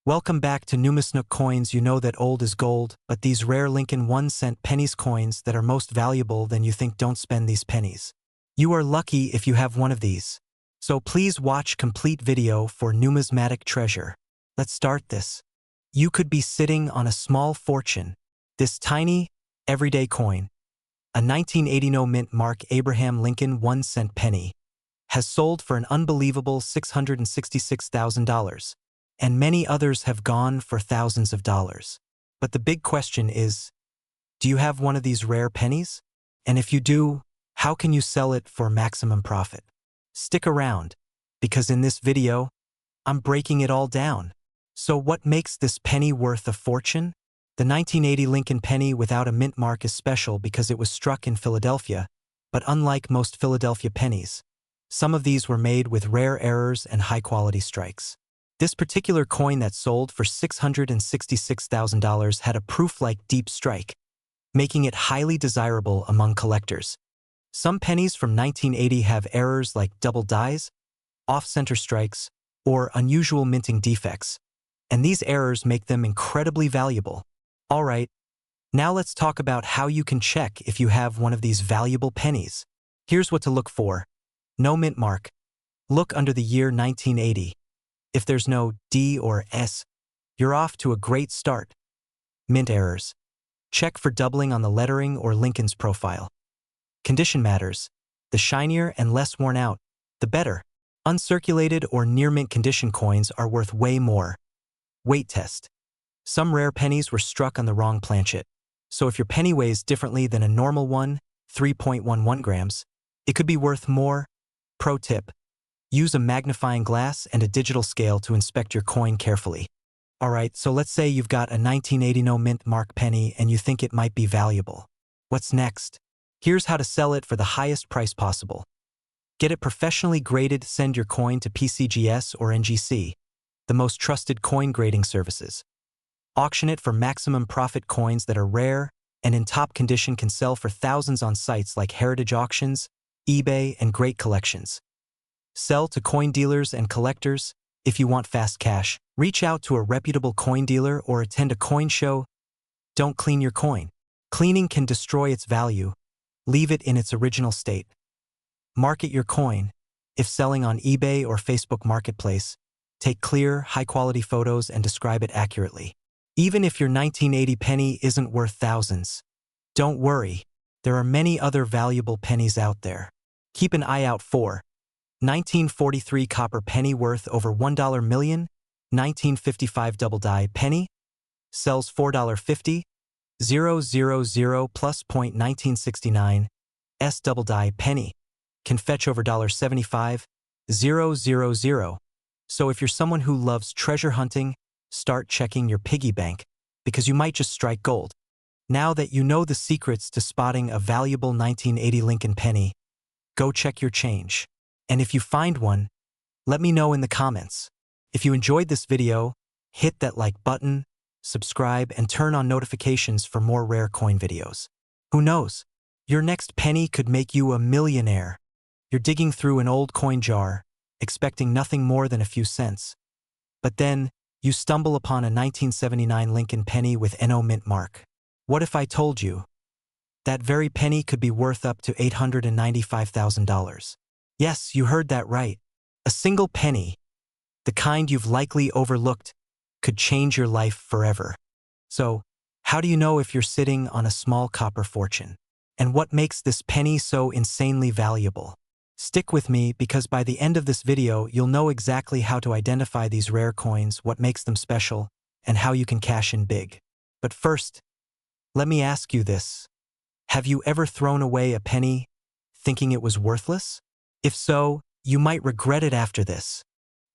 Welcome back to Numis Nook Coins. You know that old is gold, but these rare Lincoln 1-cent pennies coins that are most valuable than you think. Don't spend these pennies. You are lucky if you have one of these. So please watch complete video for numismatic treasure. Let's start this. You could be sitting on a small fortune. This tiny, everyday coin, a 1980 mint Mark Abraham Lincoln 1-cent penny, has sold for an unbelievable $666,000. And many others have gone for thousands of dollars. But the big question is, do you have one of these rare pennies? And if you do, how can you sell it for maximum profit? Stick around, because in this video, I'm breaking it all down. So what makes this penny worth a fortune? The 1980 Lincoln penny without a mint mark is special because it was struck in Philadelphia, but unlike most Philadelphia pennies, some of these were made with rare errors and high-quality strikes. This particular coin that sold for $666,000 had a proof-like deep strike, making it highly desirable among collectors. Some pennies from 1980 have errors like double dies, off-center strikes, or unusual minting defects, and these errors make them incredibly valuable. All right, now let's talk about how you can check if you have one of these valuable pennies. Here's what to look for. No mint mark. Look under the year 1980. If there's no D or S, you're off to a great start. Mint errors. Check for doubling on the lettering or Lincoln's profile. Condition matters. The shinier and less worn out, the better. Uncirculated or near-mint condition coins are worth way more. Weight test. Some rare pennies were struck on the wrong planchet. So if your penny weighs differently than a normal one, 3.11 grams, it could be worth more. Pro tip. Use a magnifying glass and a digital scale to inspect your coin carefully. Alright, so let's say you've got a 1980 no mint mark penny and you think it might be valuable. What's next? Here's how to sell it for the highest price possible. Get it professionally graded. Send your coin to PCGS or NGC, the most trusted coin grading services. Auction it for maximum profit. Coins that are rare and in top condition can sell for thousands on sites like Heritage Auctions, eBay, and Great Collections. Sell to coin dealers and collectors. If you want fast cash, reach out to a reputable coin dealer or attend a coin show. Don't clean your coin. Cleaning can destroy its value. Leave it in its original state. Market your coin. If selling on eBay or Facebook Marketplace, take clear, high-quality photos and describe it accurately. Even if your 1980 penny isn't worth thousands, don't worry. There are many other valuable pennies out there. Keep an eye out for 1943 copper penny worth over $1 million, 1955 double die penny, sells $4.50, 000 plus point 1969, S double die penny, can fetch over $1.75, 000. So if you're someone who loves treasure hunting, start checking your piggy bank, because you might just strike gold. Now that you know the secrets to spotting a valuable 1980 Lincoln penny, go check your change. And if you find one, let me know in the comments. If you enjoyed this video, hit that like button, subscribe, and turn on notifications for more rare coin videos. Who knows? Your next penny could make you a millionaire. You're digging through an old coin jar, expecting nothing more than a few cents. But then, you stumble upon a 1979 Lincoln penny with NO mint mark. What if I told you that very penny could be worth up to $895,000? Yes, you heard that right. A single penny, the kind you've likely overlooked, could change your life forever. So, how do you know if you're sitting on a small copper fortune? And what makes this penny so insanely valuable? Stick with me, because by the end of this video, you'll know exactly how to identify these rare coins, what makes them special, and how you can cash in big. But first, let me ask you this. Have you ever thrown away a penny thinking it was worthless? If so, you might regret it after this.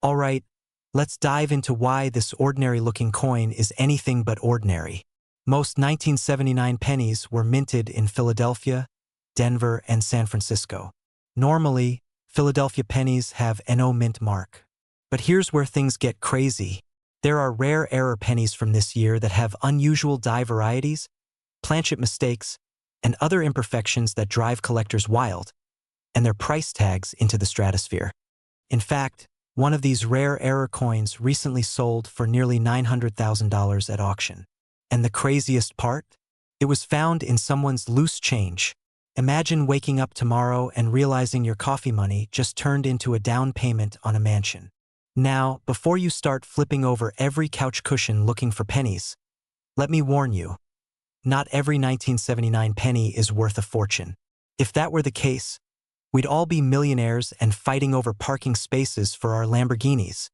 All right, let's dive into why this ordinary-looking coin is anything but ordinary. Most 1979 pennies were minted in Philadelphia, Denver, and San Francisco. Normally, Philadelphia pennies have NO mint mark. But here's where things get crazy. There are rare error pennies from this year that have unusual die varieties, planchet mistakes, and other imperfections that drive collectors wild, and their price tags into the stratosphere. In fact, One of these rare error coins recently sold for nearly $900,000 at auction. And the craziest part? It was found in someone's loose change. Imagine waking up tomorrow and realizing your coffee money just turned into a down payment on a mansion. Now, before you start flipping over every couch cushion looking for pennies, let me warn you, not every 1979 penny is worth a fortune. If that were the case, we'd all be millionaires and fighting over parking spaces for our Lamborghinis.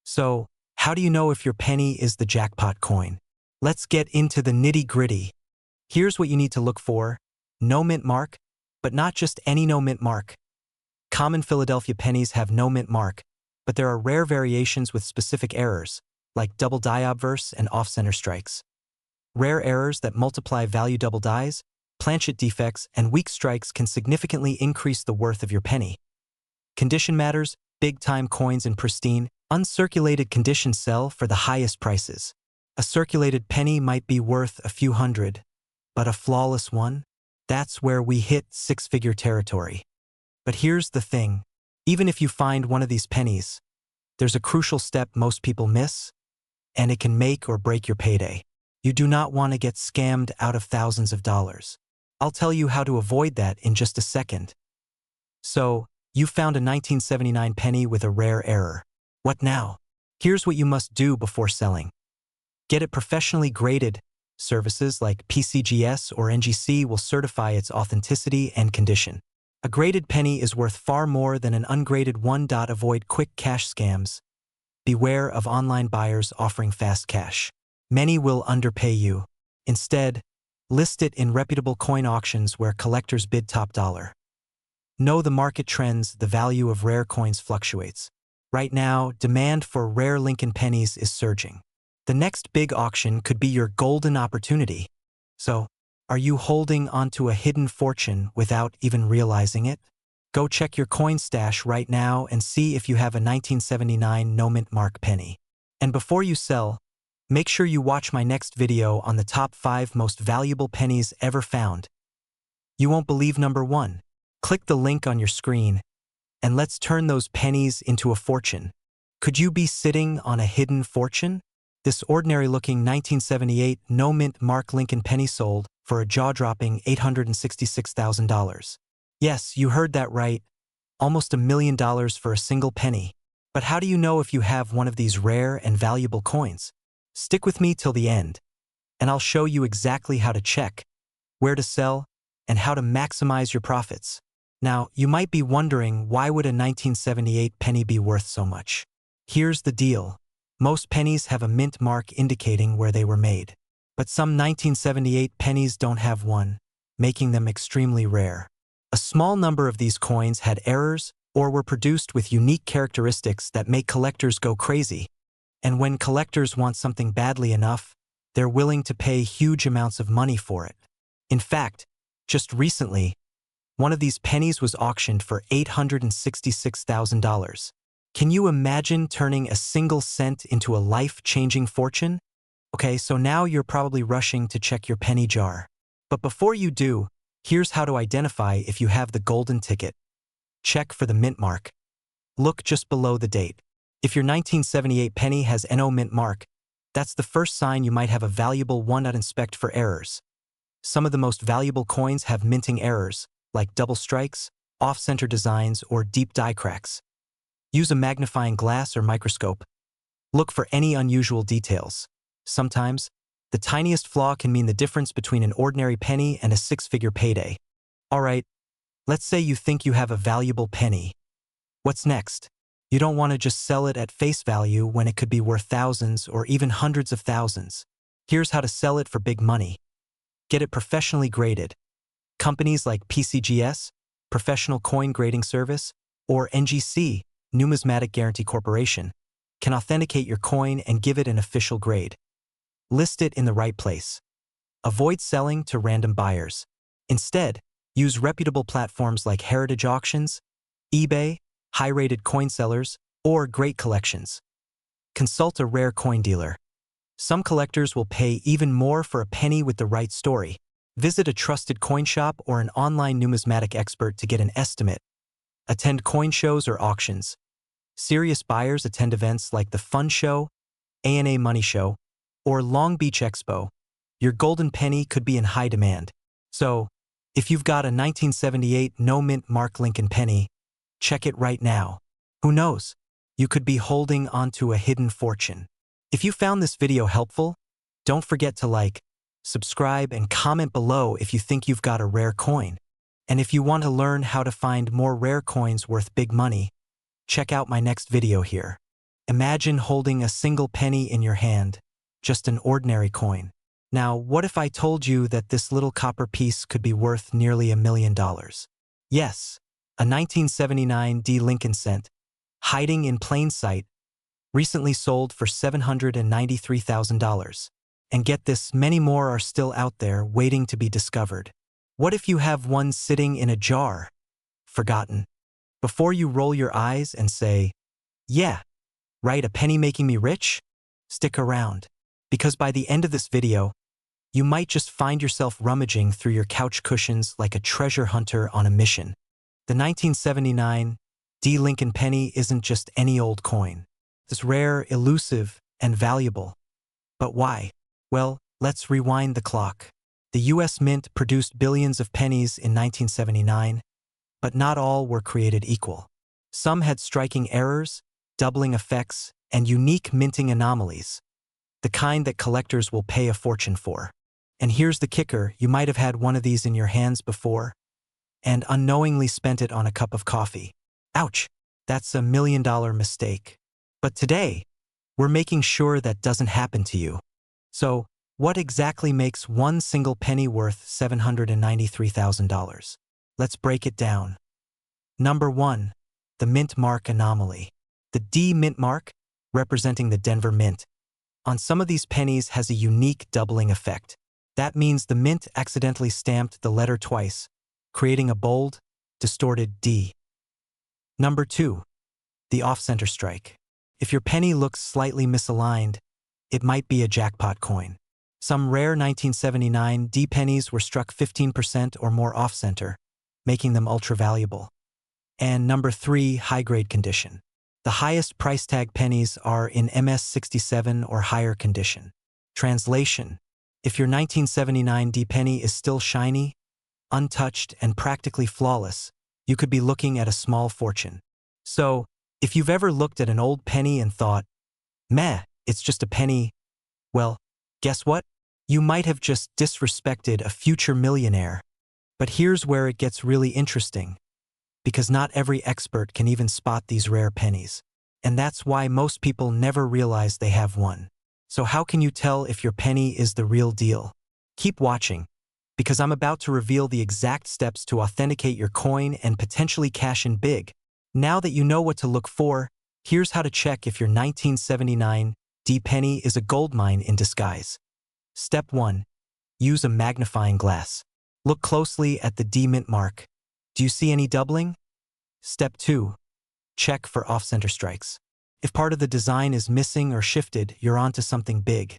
So, how do you know if your penny is the jackpot coin? Let's get into the nitty-gritty. Here's what you need to look for. No mint mark, but not just any no mint mark. Common Philadelphia pennies have no mint mark, but there are rare variations with specific errors, like double die obverse and off-center strikes. Rare errors that multiply value double dies, planchet defects, and weak strikes can significantly increase the worth of your penny. Condition matters. Big-time coins in pristine, uncirculated condition sell for the highest prices. A circulated penny might be worth a few hundred, but a flawless one? That's where we hit six-figure territory. But here's the thing. Even if you find one of these pennies, there's a crucial step most people miss, and it can make or break your payday. You do not want to get scammed out of thousands of dollars. I'll tell you how to avoid that in just a second. So, you found a 1979 penny with a rare error. What now? Here's what you must do before selling. Get it professionally graded. Services like PCGS or NGC will certify its authenticity and condition. A graded penny is worth far more than an ungraded one. Avoid quick cash scams. Beware of online buyers offering fast cash. Many will underpay you. Instead, list it in reputable coin auctions where collectors bid top dollar. Know the market trends. The value of rare coins fluctuates. Right now, demand for rare Lincoln pennies is surging. The next big auction could be your golden opportunity. So, are you holding onto a hidden fortune without even realizing it? Go check your coin stash right now and see if you have a 1979 no mint mark penny. And before you sell, make sure you watch my next video on the top 5 most valuable pennies ever found. You won't believe number 1. Click the link on your screen, and let's turn those pennies into a fortune. Could you be sitting on a hidden fortune? This ordinary-looking 1978 no-mint mark Lincoln penny sold for a jaw-dropping $866,000. Yes, you heard that right. Almost $1 million for a single penny. But how do you know if you have one of these rare and valuable coins? Stick with me till the end, and I'll show you exactly how to check, where to sell, and how to maximize your profits. Now, you might be wondering, why would a 1978 penny be worth so much? Here's the deal. Most pennies have a mint mark indicating where they were made. But some 1978 pennies don't have one, making them extremely rare. A small number of these coins had errors or were produced with unique characteristics that make collectors go crazy. And when collectors want something badly enough, they're willing to pay huge amounts of money for it. In fact, just recently, one of these pennies was auctioned for $866,000. Can you imagine turning a single cent into a life-changing fortune? Okay, so now you're probably rushing to check your penny jar. But before you do, here's how to identify if you have the golden ticket. Check for the mint mark. Look just below the date. If your 1978 penny has NO mint mark, that's the first sign you might have a valuable one. Inspect for errors. Some of the most valuable coins have minting errors, like double strikes, off-center designs, or deep die cracks. Use a magnifying glass or microscope. Look for any unusual details. Sometimes, the tiniest flaw can mean the difference between an ordinary penny and a six-figure payday. Alright, let's say you think you have a valuable penny. What's next? You don't want to just sell it at face value when it could be worth thousands or even hundreds of thousands. Here's how to sell it for big money. Get it professionally graded. Companies like PCGS, Professional Coin Grading Service, or NGC, Numismatic Guarantee Corporation, can authenticate your coin and give it an official grade. List it in the right place. Avoid selling to random buyers. Instead, use reputable platforms like Heritage Auctions, eBay, high-rated coin sellers, or Great Collections. Consult a rare coin dealer. Some collectors will pay even more for a penny with the right story. Visit a trusted coin shop or an online numismatic expert to get an estimate. Attend coin shows or auctions. Serious buyers attend events like the Fun Show, A&A Money Show, or Long Beach Expo. Your golden penny could be in high demand. So, if you've got a 1978 no-mint Mark Lincoln penny, check it right now. Who knows? You could be holding onto a hidden fortune. If you found this video helpful, don't forget to like, subscribe, and comment below if you think you've got a rare coin. And if you want to learn how to find more rare coins worth big money, check out my next video here. Imagine holding a single penny in your hand, just an ordinary coin. Now, what if I told you that this little copper piece could be worth nearly $1 million? Yes, a 1979 D. Lincoln cent, hiding in plain sight, recently sold for $793,000. And get this, many more are still out there waiting to be discovered. What if you have one sitting in a jar, forgotten? Before you roll your eyes and say, yeah, right, a penny making me rich? Stick around, because by the end of this video, you might just find yourself rummaging through your couch cushions like a treasure hunter on a mission. The 1979 D. Lincoln penny isn't just any old coin. It's rare, elusive, and valuable. But why? Well, let's rewind the clock. The U.S. Mint produced billions of pennies in 1979, but not all were created equal. Some had striking errors, doubling effects, and unique minting anomalies, the kind that collectors will pay a fortune for. And here's the kicker, you might have had one of these in your hands before and unknowingly spent it on a cup of coffee. Ouch, that's $1 million mistake. But today, we're making sure that doesn't happen to you. So, what exactly makes one single penny worth $793,000? Let's break it down. Number 1, the mint mark anomaly. The D mint mark, representing the Denver Mint, on some of these pennies has a unique doubling effect. That means the mint accidentally stamped the letter twice, creating a bold, distorted D. Number 2, the off-center strike. If your penny looks slightly misaligned, it might be a jackpot coin. Some rare 1979 D pennies were struck 15% or more off-center, making them ultra-valuable. And number 3, high-grade condition. The highest price tag pennies are in MS67 or higher condition. Translation: if your 1979 D penny is still shiny, untouched, and practically flawless, you could be looking at a small fortune. So, if you've ever looked at an old penny and thought, meh, it's just a penny, well, guess what? You might have just disrespected a future millionaire. But here's where it gets really interesting, because not every expert can even spot these rare pennies. And that's why most people never realize they have one. So how can you tell if your penny is the real deal? Keep watching, because I'm about to reveal the exact steps to authenticate your coin and potentially cash in big. Now that you know what to look for, here's how to check if your 1979 D penny is a gold mine in disguise. Step 1. Use a magnifying glass. Look closely at the D mint mark. Do you see any doubling? Step 2. Check for off-center strikes. If part of the design is missing or shifted, you're onto something big.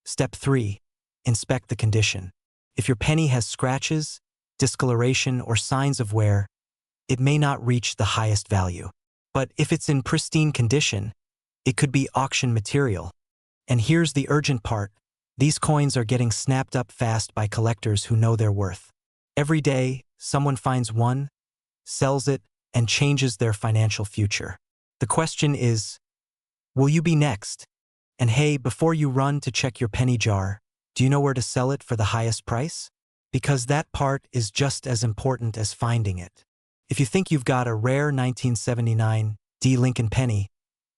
Step 3. Inspect the condition. If your penny has scratches, discoloration, or signs of wear, it may not reach the highest value. But if it's in pristine condition, it could be auction material. And here's the urgent part. These coins are getting snapped up fast by collectors who know their worth. Every day, someone finds one, sells it, and changes their financial future. The question is, will you be next? And hey, before you run to check your penny jar, do you know where to sell it for the highest price? Because that part is just as important as finding it. If you think you've got a rare 1979 D. Lincoln penny,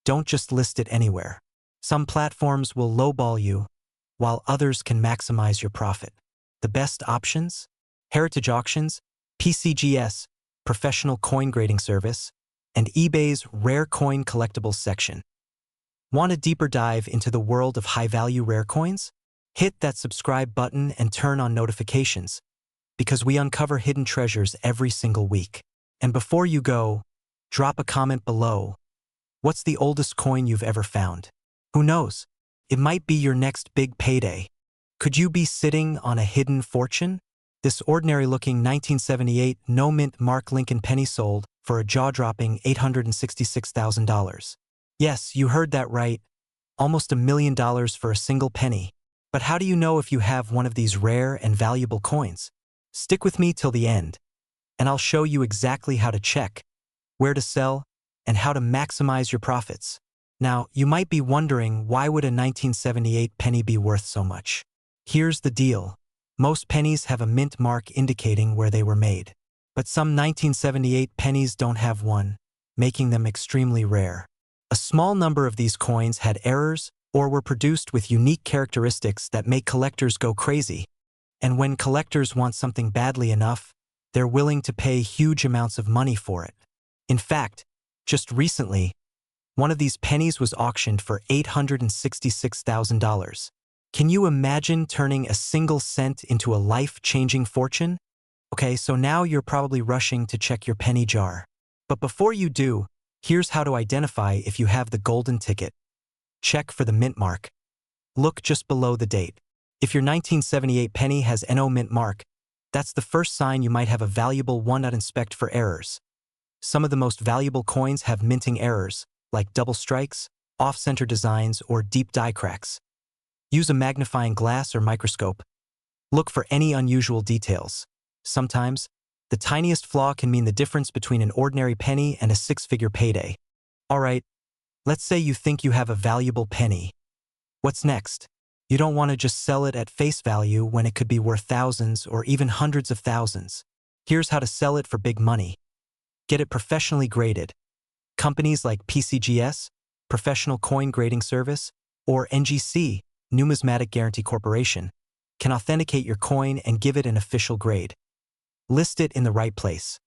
don't just list it anywhere. Some platforms will lowball you, while others can maximize your profit. The best options? Heritage Auctions, PCGS, Professional Coin Grading Service, and eBay's Rare Coin Collectibles section. Want a deeper dive into the world of high-value rare coins? Hit that subscribe button and turn on notifications, because we uncover hidden treasures every single week. And before you go, drop a comment below. What's the oldest coin you've ever found? Who knows? It might be your next big payday. Could you be sitting on a hidden fortune? This ordinary-looking 1978 no-mint Mark Lincoln penny sold for a jaw-dropping $866,000. Yes, you heard that right. Almost $1 million for a single penny. But how do you know if you have one of these rare and valuable coins? Stick with me till the end, and I'll show you exactly how to check, where to sell, and how to maximize your profits. Now, you might be wondering, why would a 1978 penny be worth so much? Here's the deal. Most pennies have a mint mark indicating where they were made. But some 1978 pennies don't have one, making them extremely rare. A small number of these coins had errors or were produced with unique characteristics that make collectors go crazy. And when collectors want something badly enough, they're willing to pay huge amounts of money for it. In fact, just recently, one of these pennies was auctioned for $866,000. Can you imagine turning a single cent into a life-changing fortune? Okay, so now you're probably rushing to check your penny jar. But before you do, here's how to identify if you have the golden ticket. Check for the mint mark. Look just below the date. If your 1978 penny has NO mint mark, that's the first sign you might have a valuable one. Inspect for errors. Some of the most valuable coins have minting errors, like double strikes, off-center designs, or deep die cracks. Use a magnifying glass or microscope. Look for any unusual details. Sometimes, the tiniest flaw can mean the difference between an ordinary penny and a six-figure payday. Alright, let's say you think you have a valuable penny. What's next? You don't want to just sell it at face value when it could be worth thousands or even hundreds of thousands. Here's how to sell it for big money. Get it professionally graded. Companies like PCGS, Professional Coin Grading Service, or NGC, Numismatic Guarantee Corporation, can authenticate your coin and give it an official grade. List it in the right place.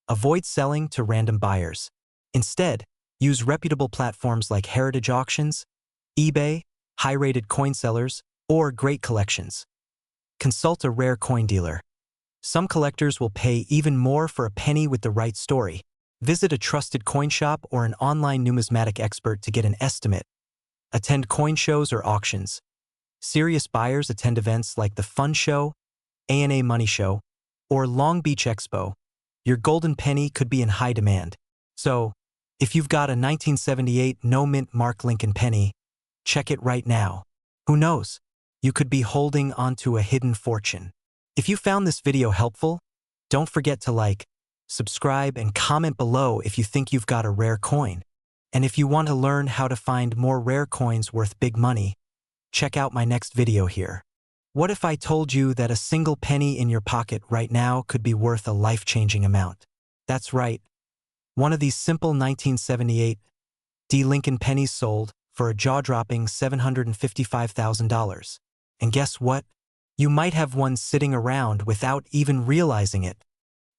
Avoid selling to random buyers. Instead, use reputable platforms like Heritage Auctions, eBay, high-rated coin sellers, or Great Collections. Consult a rare coin dealer. Some collectors will pay even more for a penny with the right story. Visit a trusted coin shop or an online numismatic expert to get an estimate. Attend coin shows or auctions. Serious buyers attend events like the Fun Show, A&A Money Show, or Long Beach Expo. Your golden penny could be in high demand. So, if you've got a 1978 no mint mark Lincoln penny, check it right now. Who knows? You could be holding onto a hidden fortune. If you found this video helpful, don't forget to like, subscribe, and comment below if you think you've got a rare coin. And if you want to learn how to find more rare coins worth big money, check out my next video here. What if I told you that a single penny in your pocket right now could be worth a life-changing amount? That's right. One of these simple 1978 Lincoln pennies sold for a jaw-dropping $755,000. And guess what? You might have one sitting around without even realizing it.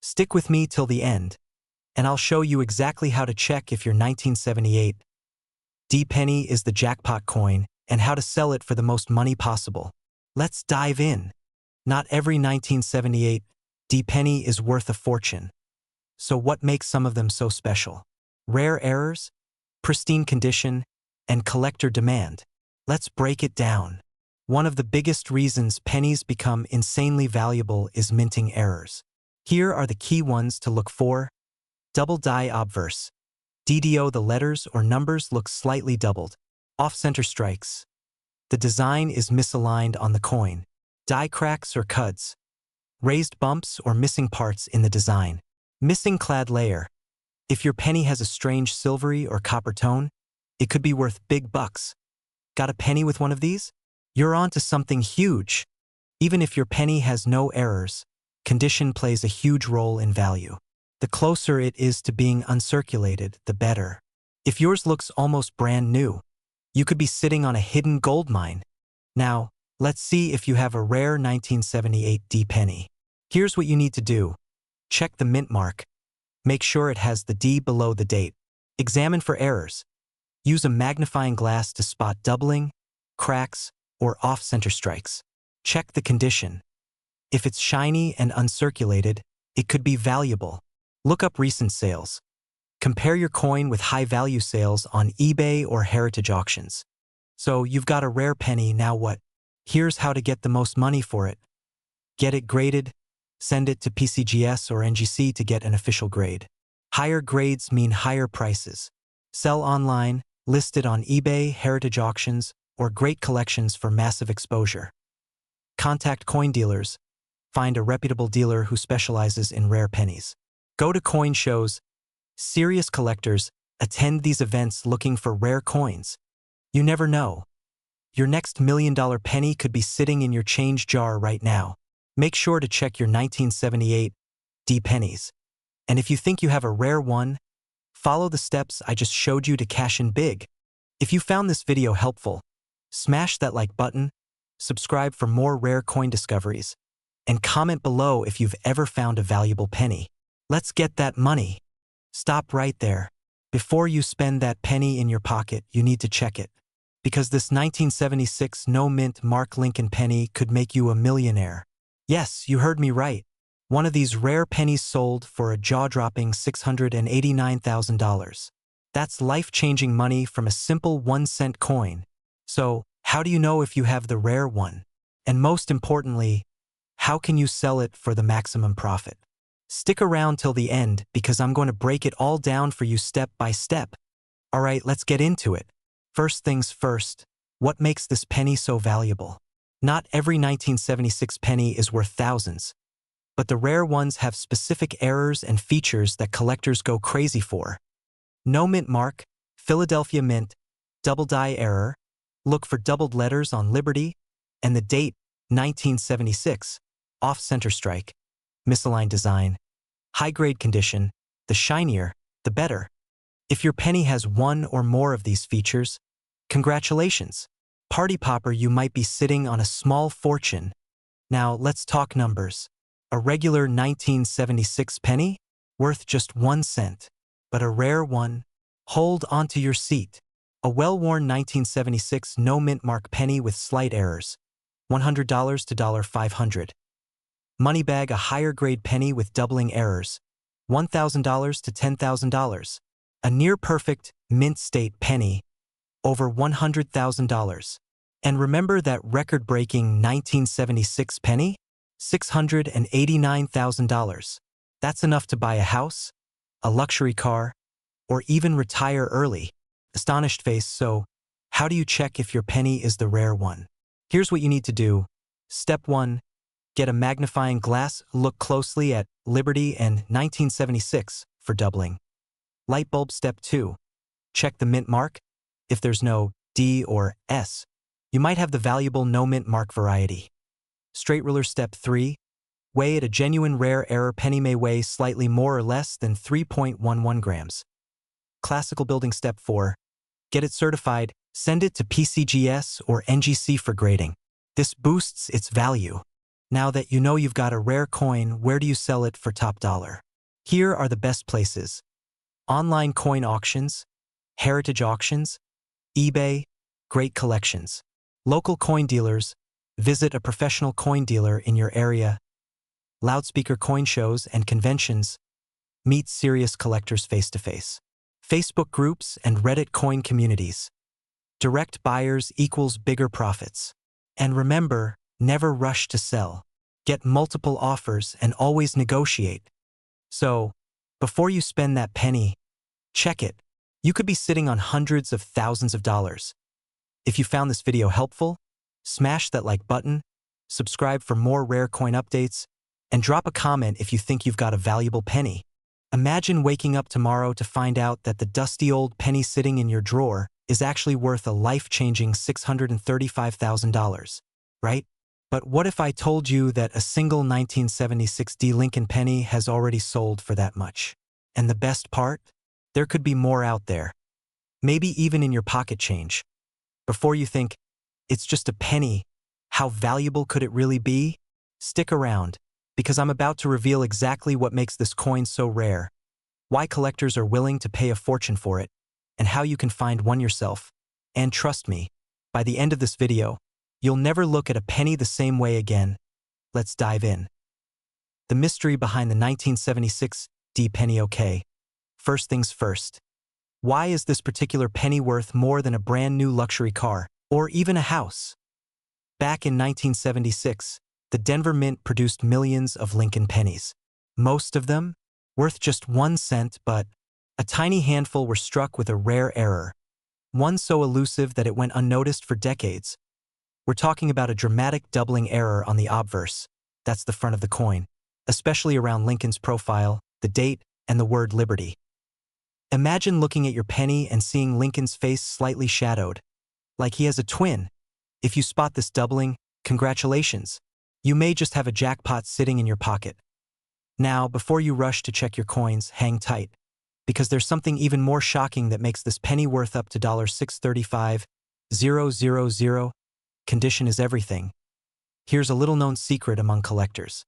Stick with me till the end, and I'll show you exactly how to check if your 1978 penny is the jackpot coin and how to sell it for the most money possible. Let's dive in. Not every 1978 penny is worth a fortune. So what makes some of them so special? Rare errors, pristine condition, and collector demand. Let's break it down. One of the biggest reasons pennies become insanely valuable is minting errors. Here are the key ones to look for. Double die obverse. DDO, the letters or numbers look slightly doubled. Off-center strikes. The design is misaligned on the coin. Die cracks or cuts. Raised bumps or missing parts in the design. Missing clad layer. If your penny has a strange silvery or copper tone, it could be worth big bucks. Got a penny with one of these? You're on to something huge. Even if your penny has no errors, condition plays a huge role in value. The closer it is to being uncirculated, the better. If yours looks almost brand new, you could be sitting on a hidden gold mine. Now, let's see if you have a rare 1978 penny. Here's what you need to do. Check the mint mark. Make sure it has the D below the date. Examine for errors. Use a magnifying glass to spot doubling, cracks, or off-center strikes. Check the condition. If it's shiny and uncirculated, it could be valuable. Look up recent sales. Compare your coin with high-value sales on eBay or Heritage Auctions. So you've got a rare penny, now what? Here's how to get the most money for it. Get it graded. Send it to PCGS or NGC to get an official grade. Higher grades mean higher prices. Sell online, listed on eBay, heritage auctions, or great collections for massive exposure. Contact coin dealers. Find a reputable dealer who specializes in rare pennies. Go to coin shows. Serious collectors attend these events looking for rare coins. You never know. Your next $1,000,000 penny could be sitting in your change jar right now. Make sure to check your 1978 D pennies. And if you think you have a rare one, follow the steps I just showed you to cash in big. If you found this video helpful, smash that like button, subscribe for more rare coin discoveries, and comment below if you've ever found a valuable penny. Let's get that money. Stop right there. Before you spend that penny in your pocket, you need to check it. Because this 1976 no-mint Mark Lincoln penny could make you a millionaire. Yes, you heard me right. One of these rare pennies sold for a jaw-dropping $689,000. That's life-changing money from a simple 1-cent coin. So, how do you know if you have the rare one? And most importantly, how can you sell it for the maximum profit? Stick around till the end because I'm going to break it all down for you step by step. Alright, let's get into it. First things first, what makes this penny so valuable? Not every 1976 penny is worth thousands, but the rare ones have specific errors and features that collectors go crazy for. No mint mark, Philadelphia Mint, double die error, look for doubled letters on Liberty, and the date, 1976, off-center strike, misaligned design. High-grade condition, the shinier, the better. If your penny has one or more of these features, congratulations. Party popper, you might be sitting on a small fortune. Now, let's talk numbers. A regular 1976 penny? Worth just 1 cent. But a rare one? Hold onto your seat. A well-worn 1976 no-mint mark penny with slight errors. $100 to $500. Moneybag, a higher-grade penny with doubling errors. $1,000 to $10,000. A near-perfect, mint-state penny. Over $100,000. And remember that record-breaking 1976 penny? $689,000. That's enough to buy a house, a luxury car, or even retire early. Astonished face. So, how do you check if your penny is the rare one? Here's what you need to do. Step 1. Get a magnifying glass. Look closely at Liberty and 1976 for doubling. Light bulb. Step 2. Check the mint mark. If there's no D or S, you might have the valuable no mint mark variety. Straight ruler. Step 3. Weigh it. A genuine rare error penny may weigh slightly more or less than 3.11 grams. Classical building. Step 4. Get it certified. Send it to PCGS or NGC for grading. This boosts its value. Now that you know you've got a rare coin, where do you sell it for top dollar? Here are the best places. Online coin auctions, heritage auctions, eBay, great collections. Local coin dealers, visit a professional coin dealer in your area. Loudspeaker coin shows and conventions, meet serious collectors face-to-face. Facebook groups and Reddit coin communities. Direct buyers equals bigger profits. And remember, never rush to sell. Get multiple offers and always negotiate. So, before you spend that penny, check it. You could be sitting on hundreds of thousands of dollars. If you found this video helpful, smash that like button, subscribe for more rare coin updates, and drop a comment if you think you've got a valuable penny. Imagine waking up tomorrow to find out that the dusty old penny sitting in your drawer is actually worth a life-changing $635,000, right? But what if I told you that a single 1976 D Lincoln penny has already sold for that much? And the best part? There could be more out there. Maybe even in your pocket change. Before you think, it's just a penny, how valuable could it really be? Stick around, because I'm about to reveal exactly what makes this coin so rare, why collectors are willing to pay a fortune for it, and how you can find one yourself. And trust me, by the end of this video, you'll never look at a penny the same way again. Let's dive in. The mystery behind the 1976 D penny. Okay, first things first. Why is this particular penny worth more than a brand new luxury car, or even a house? Back in 1976, the Denver Mint produced millions of Lincoln pennies. Most of them worth just 1 cent, but a tiny handful were struck with a rare error, one so elusive that it went unnoticed for decades. We're talking about a dramatic doubling error on the obverse. That's the front of the coin, especially around Lincoln's profile, the date, and the word liberty. Imagine looking at your penny and seeing Lincoln's face slightly shadowed, like he has a twin. If you spot this doubling, congratulations. You may just have a jackpot sitting in your pocket. Now, before you rush to check your coins, hang tight, because there's something even more shocking that makes this penny worth up to $635,000. Condition is everything. Here's a little-known secret among collectors.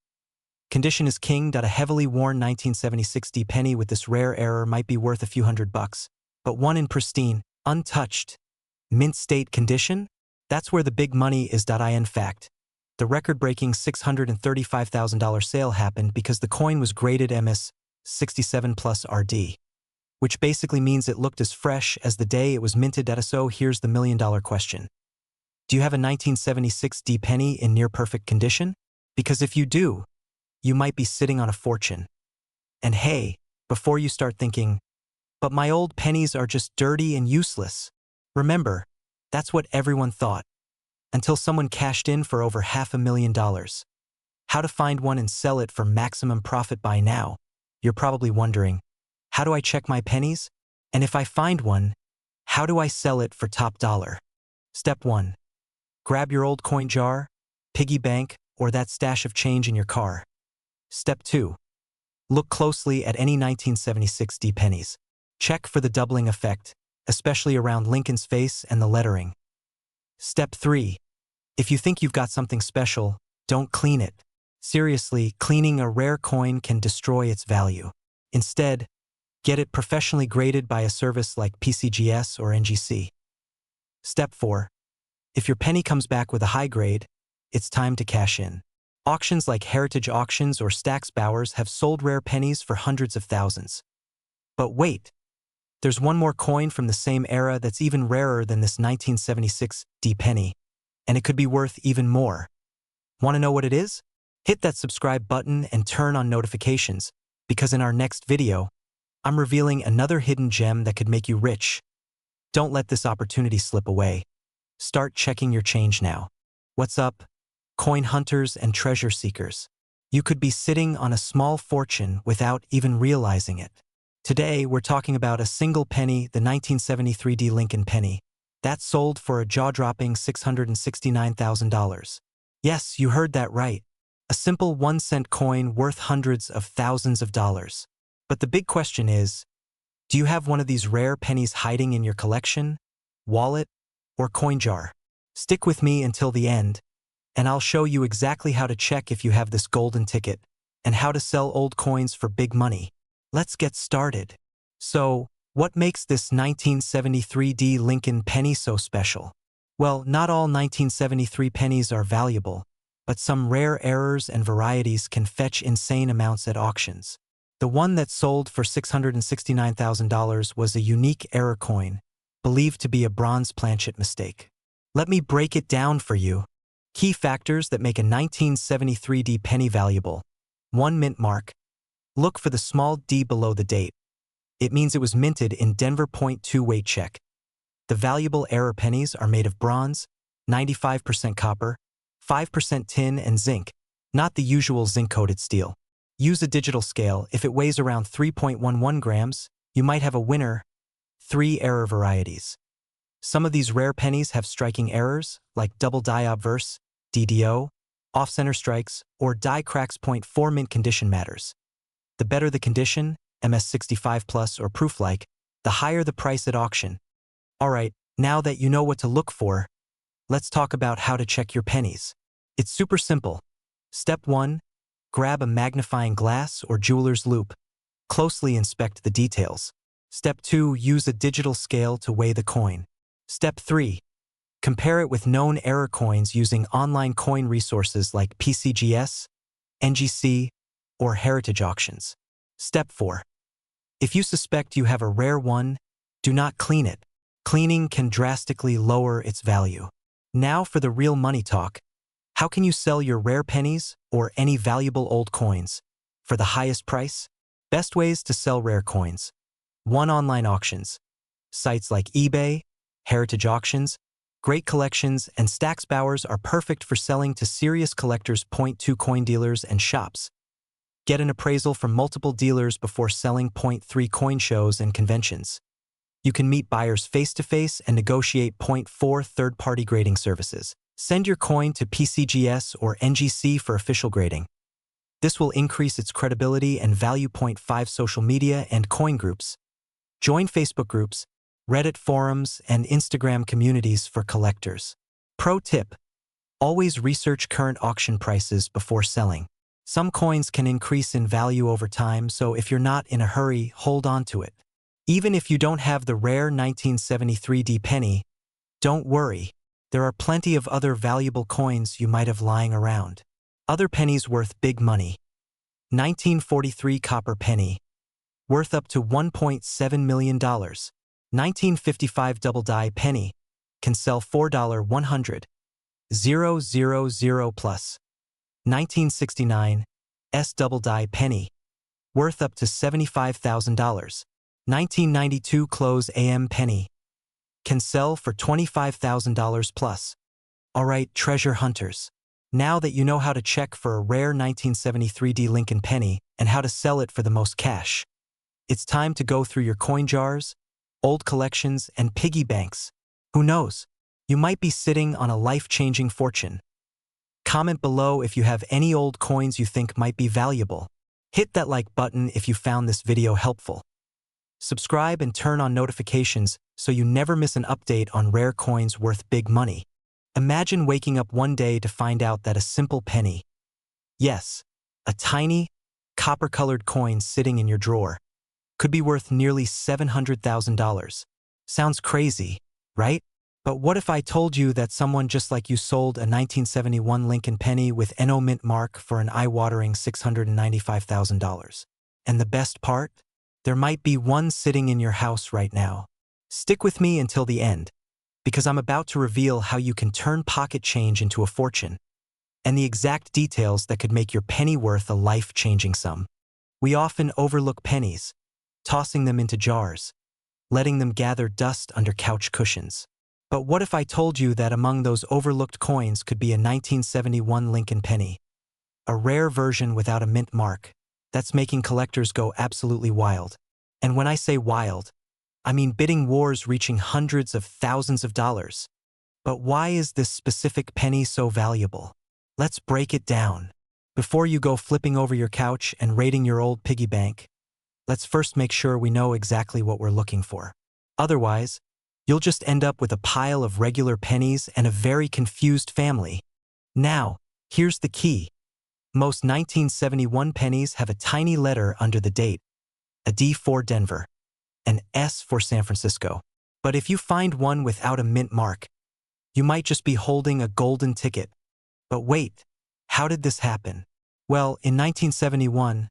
Condition is king. A heavily worn 1976 D penny with this rare error might be worth a few $100, but one in pristine, untouched, mint state condition? That's where the big money is. In fact, the record-breaking $635,000 sale happened because the coin was graded MS 67 plus RD, which basically means it looked as fresh as the day it was minted. So here's the million-dollar question. Do you have a 1976 D penny in near-perfect condition? Because if you do, you might be sitting on a fortune. And hey, before you start thinking, but my old pennies are just dirty and useless, remember, that's what everyone thought, until someone cashed in for over $500,000. How to find one and sell it for maximum profit by now? You're probably wondering, how do I check my pennies? And if I find one, how do I sell it for top dollar? Step 1. Grab your old coin jar, piggy bank, or that stash of change in your car. Step 2. Look closely at any 1976 D pennies. Check for the doubling effect, especially around Lincoln's face and the lettering. Step 3. If you think you've got something special, don't clean it. Seriously, cleaning a rare coin can destroy its value. Instead, get it professionally graded by a service like PCGS or NGC. Step 4. If your penny comes back with a high grade, it's time to cash in. Auctions like Heritage Auctions or Stack's Bowers have sold rare pennies for hundreds of thousands. But wait, there's one more coin from the same era that's even rarer than this 1976 D penny, and it could be worth even more. Want to know what it is? Hit that subscribe button and turn on notifications, because in our next video, I'm revealing another hidden gem that could make you rich. Don't let this opportunity slip away. Start checking your change now. What's up, coin hunters and treasure seekers? You could be sitting on a small fortune without even realizing it. Today, we're talking about a single penny, the 1973 D Lincoln penny. That sold for a jaw-dropping $669,000. Yes, you heard that right. A simple 1-cent coin worth hundreds of thousands of dollars. But the big question is, do you have one of these rare pennies hiding in your collection, wallet, or coin jar? Stick with me until the end, and I'll show you exactly how to check if you have this golden ticket, and how to sell old coins for big money. Let's get started. So, what makes this 1973 D Lincoln penny so special? Well, not all 1973 pennies are valuable, but some rare errors and varieties can fetch insane amounts at auctions. The one that sold for $669,000 was a unique error coin, believed to be a bronze planchet mistake. Let me break it down for you. Key factors that make a 1973 D penny valuable. 1. Mint mark. Look for the small d below the date. It means it was minted in Denver. 2. Weight check. The valuable error pennies are made of bronze, 95% copper, 5% tin and zinc, not the usual zinc-coated steel. Use a digital scale. If it weighs around 3.11 grams, you might have a winner. 3. Error varieties. Some of these rare pennies have striking errors, like double die obverse, DDO, off-center strikes, or die cracks. 4. Mint condition matters. The better the condition, MS 65 plus or proof-like, the higher the price at auction. Alright, now that you know what to look for, let's talk about how to check your pennies. It's super simple. Step 1. Grab a magnifying glass or jeweler's loupe. Closely inspect the details. Step 2. Use a digital scale to weigh the coin. Step 3. Compare it with known error coins using online coin resources like PCGS, NGC, or Heritage Auctions. Step 4. If you suspect you have a rare one, do not clean it. Cleaning can drastically lower its value. Now for the real money talk. How can you sell your rare pennies or any valuable old coins for the highest price? Best ways to sell rare coins. 1. Online auctions. Sites like eBay, Heritage Auctions, Great Collections, and Stacksbowers are perfect for selling to serious collectors. 2. Coin dealers and shops. Get an appraisal from multiple dealers before selling. 3. Coin shows and conventions. You can meet buyers face-to-face and negotiate. 4. Third-party grading services. Send your coin to PCGS or NGC for official grading. This will increase its credibility and value. 5. Social media and coin groups. Join Facebook groups, Reddit forums, and Instagram communities for collectors. Pro tip: always research current auction prices before selling. Some coins can increase in value over time, so if you're not in a hurry, hold on to it. Even if you don't have the rare 1973 penny, don't worry. There are plenty of other valuable coins you might have lying around. Other pennies worth big money. 1943 copper penny, worth up to $1.7 million. 1955 double die penny, can sell $4.100,000 plus. 1969 S double die penny, worth up to $75,000. 1992 close AM penny, can sell for $25,000 plus. Alright, treasure hunters. Now that you know how to check for a rare 1973 Lincoln penny and how to sell it for the most cash, it's time to go through your coin jars, old collections, and piggy banks. Who knows? You might be sitting on a life-changing fortune. Comment below if you have any old coins you think might be valuable. Hit that like button if you found this video helpful. Subscribe and turn on notifications so you never miss an update on rare coins worth big money. Imagine waking up one day to find out that a simple penny, yes, a tiny, copper-colored coin sitting in your drawer, could be worth nearly $700,000. Sounds crazy, right? But what if I told you that someone just like you sold a 1971 Lincoln penny with NO mint mark for an eye-watering $695,000? And the best part? There might be one sitting in your house right now. Stick with me until the end, because I'm about to reveal how you can turn pocket change into a fortune, and the exact details that could make your penny worth a life-changing sum. We often overlook pennies, tossing them into jars, letting them gather dust under couch cushions. But what if I told you that among those overlooked coins could be a 1971 Lincoln penny, a rare version without a mint mark, that's making collectors go absolutely wild? And when I say wild, I mean bidding wars reaching hundreds of thousands of dollars. But why is this specific penny so valuable? Let's break it down. Before you go flipping over your couch and raiding your old piggy bank, let's first make sure we know exactly what we're looking for. Otherwise, you'll just end up with a pile of regular pennies and a very confused family. Now, here's the key. Most 1971 pennies have a tiny letter under the date, a D for Denver, an S for San Francisco. But if you find one without a mint mark, you might just be holding a golden ticket. But wait, how did this happen? Well, in 1971,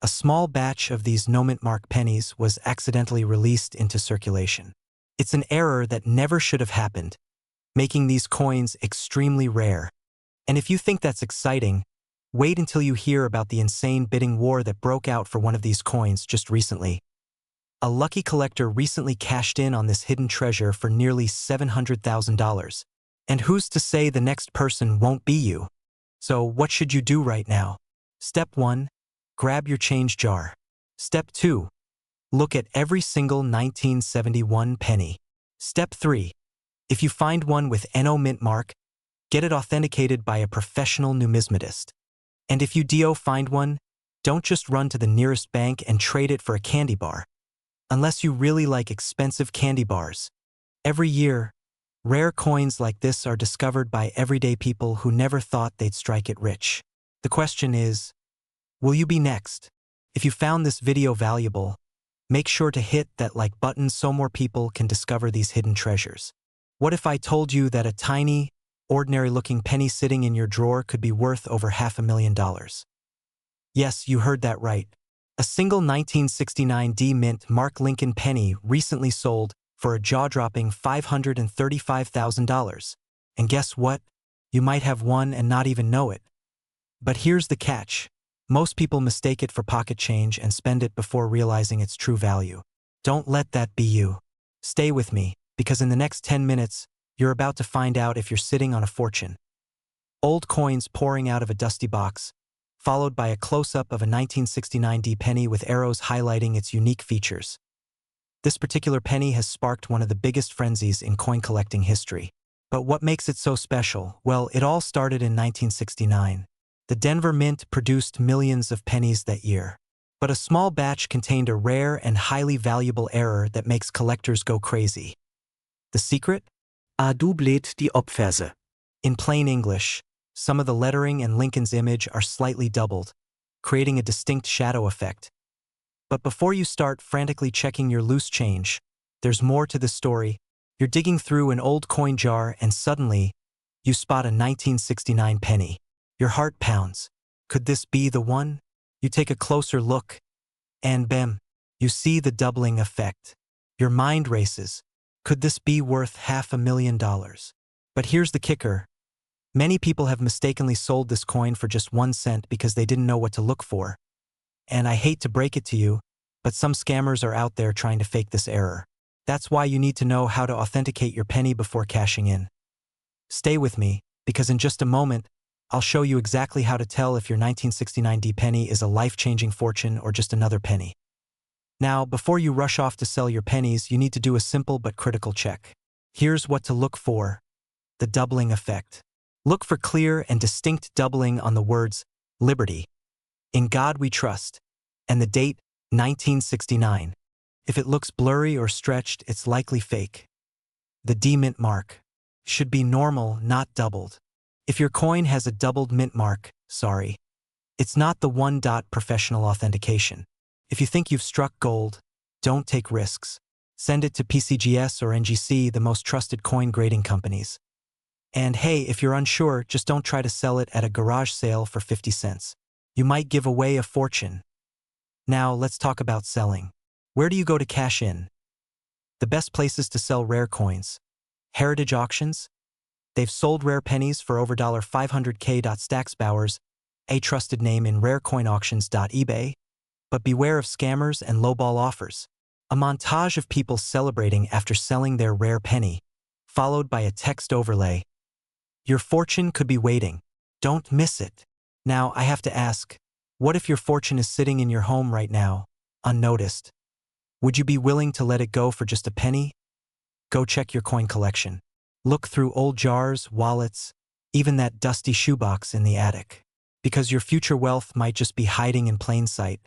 a small batch of these no-mint mark pennies was accidentally released into circulation. It's an error that never should have happened, making these coins extremely rare. And if you think that's exciting, wait until you hear about the insane bidding war that broke out for one of these coins just recently. A lucky collector recently cashed in on this hidden treasure for nearly $700,000. And who's to say the next person won't be you? So what should you do right now? Step 1. Grab your change jar. Step 2. Look at every single 1971 penny. Step 3. If you find one with NO mint mark, get it authenticated by a professional numismatist. And if you find one, don't just run to the nearest bank and trade it for a candy bar. Unless you really like expensive candy bars. Every year, rare coins like this are discovered by everyday people who never thought they'd strike it rich. The question is, will you be next? If you found this video valuable, make sure to hit that like button so more people can discover these hidden treasures. What if I told you that a tiny, ordinary-looking penny sitting in your drawer could be worth over $500,000? Yes, you heard that right. A single 1969 D mint mark Lincoln penny recently sold for a jaw-dropping $535,000. And guess what? You might have one and not even know it. But here's the catch. Most people mistake it for pocket change and spend it before realizing its true value. Don't let that be you. Stay with me, because in the next 10 minutes, you're about to find out if you're sitting on a fortune. Old coins pouring out of a dusty box, followed by a close-up of a 1969 D penny with arrows highlighting its unique features. This particular penny has sparked one of the biggest frenzies in coin collecting history. But what makes it so special? Well, it all started in 1969. The Denver Mint produced millions of pennies that year. But a small batch contained a rare and highly valuable error that makes collectors go crazy. The secret? Du bläht die Obverse. In plain English, some of the lettering and Lincoln's image are slightly doubled, creating a distinct shadow effect. But before you start frantically checking your loose change, there's more to the story. You're digging through an old coin jar and suddenly, you spot a 1969 penny. Your heart pounds. Could this be the one? You take a closer look, and bam, you see the doubling effect. Your mind races. Could this be worth $500,000? But here's the kicker. Many people have mistakenly sold this coin for just 1 cent because they didn't know what to look for. And I hate to break it to you, but some scammers are out there trying to fake this error. That's why you need to know how to authenticate your penny before cashing in. Stay with me, because in just a moment, I'll show you exactly how to tell if your 1969 D penny is a life-changing fortune or just another penny. Now, before you rush off to sell your pennies, you need to do a simple but critical check. Here's what to look for. The doubling effect. Look for clear and distinct doubling on the words, Liberty, In God We Trust, and the date, 1969. If it looks blurry or stretched, it's likely fake. The D mint mark should be normal, not doubled. If your coin has a doubled mint mark, sorry. It's not the one. Professional authentication. If you think you've struck gold, don't take risks. Send it to PCGS or NGC, the most trusted coin grading companies. And hey, if you're unsure, just don't try to sell it at a garage sale for 50 cents. You might give away a fortune. Now, let's talk about selling. Where do you go to cash in? The best places to sell rare coins. Heritage auctions. They've sold rare pennies for over $500K. Stacksbowers, a trusted name in rare coin auctions. eBay. But beware of scammers and lowball offers. A montage of people celebrating after selling their rare penny, followed by a text overlay. Your fortune could be waiting. Don't miss it. Now, I have to ask, what if your fortune is sitting in your home right now, unnoticed? Would you be willing to let it go for just a penny? Go check your coin collection. Look through old jars, wallets, even that dusty shoebox in the attic. Because your future wealth might just be hiding in plain sight.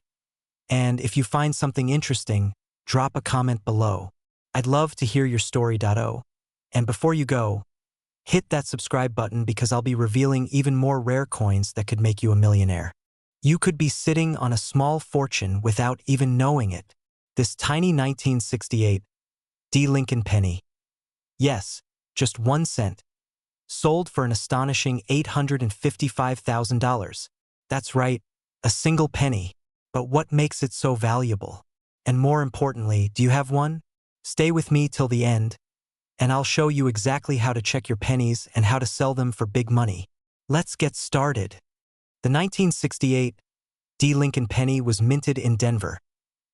And if you find something interesting, drop a comment below. I'd love to hear your story. And before you go, hit that subscribe button because I'll be revealing even more rare coins that could make you a millionaire. You could be sitting on a small fortune without even knowing it. This tiny 1968 D Lincoln penny. Yes, just 1 cent. Sold for an astonishing $855,000. That's right, a single penny. But what makes it so valuable? And more importantly, do you have one? Stay with me till the end, and I'll show you exactly how to check your pennies and how to sell them for big money. Let's get started. The 1968 D Lincoln penny was minted in Denver,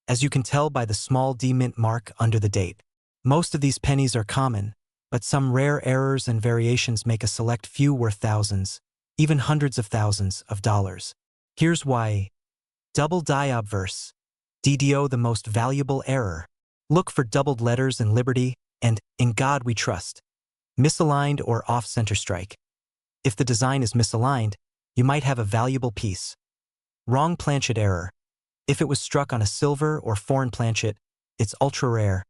as you can tell by the small D mint mark under the date. Most of these pennies are common, but some rare errors and variations make a select few worth thousands, even hundreds of thousands of dollars. Here's why. Double die obverse. DDO, the most valuable error. Look for doubled letters in Liberty and In God We Trust. Misaligned or off-center strike. If the design is misaligned, you might have a valuable piece. Wrong planchet error. If it was struck on a silver or foreign planchet, it's ultra-rare.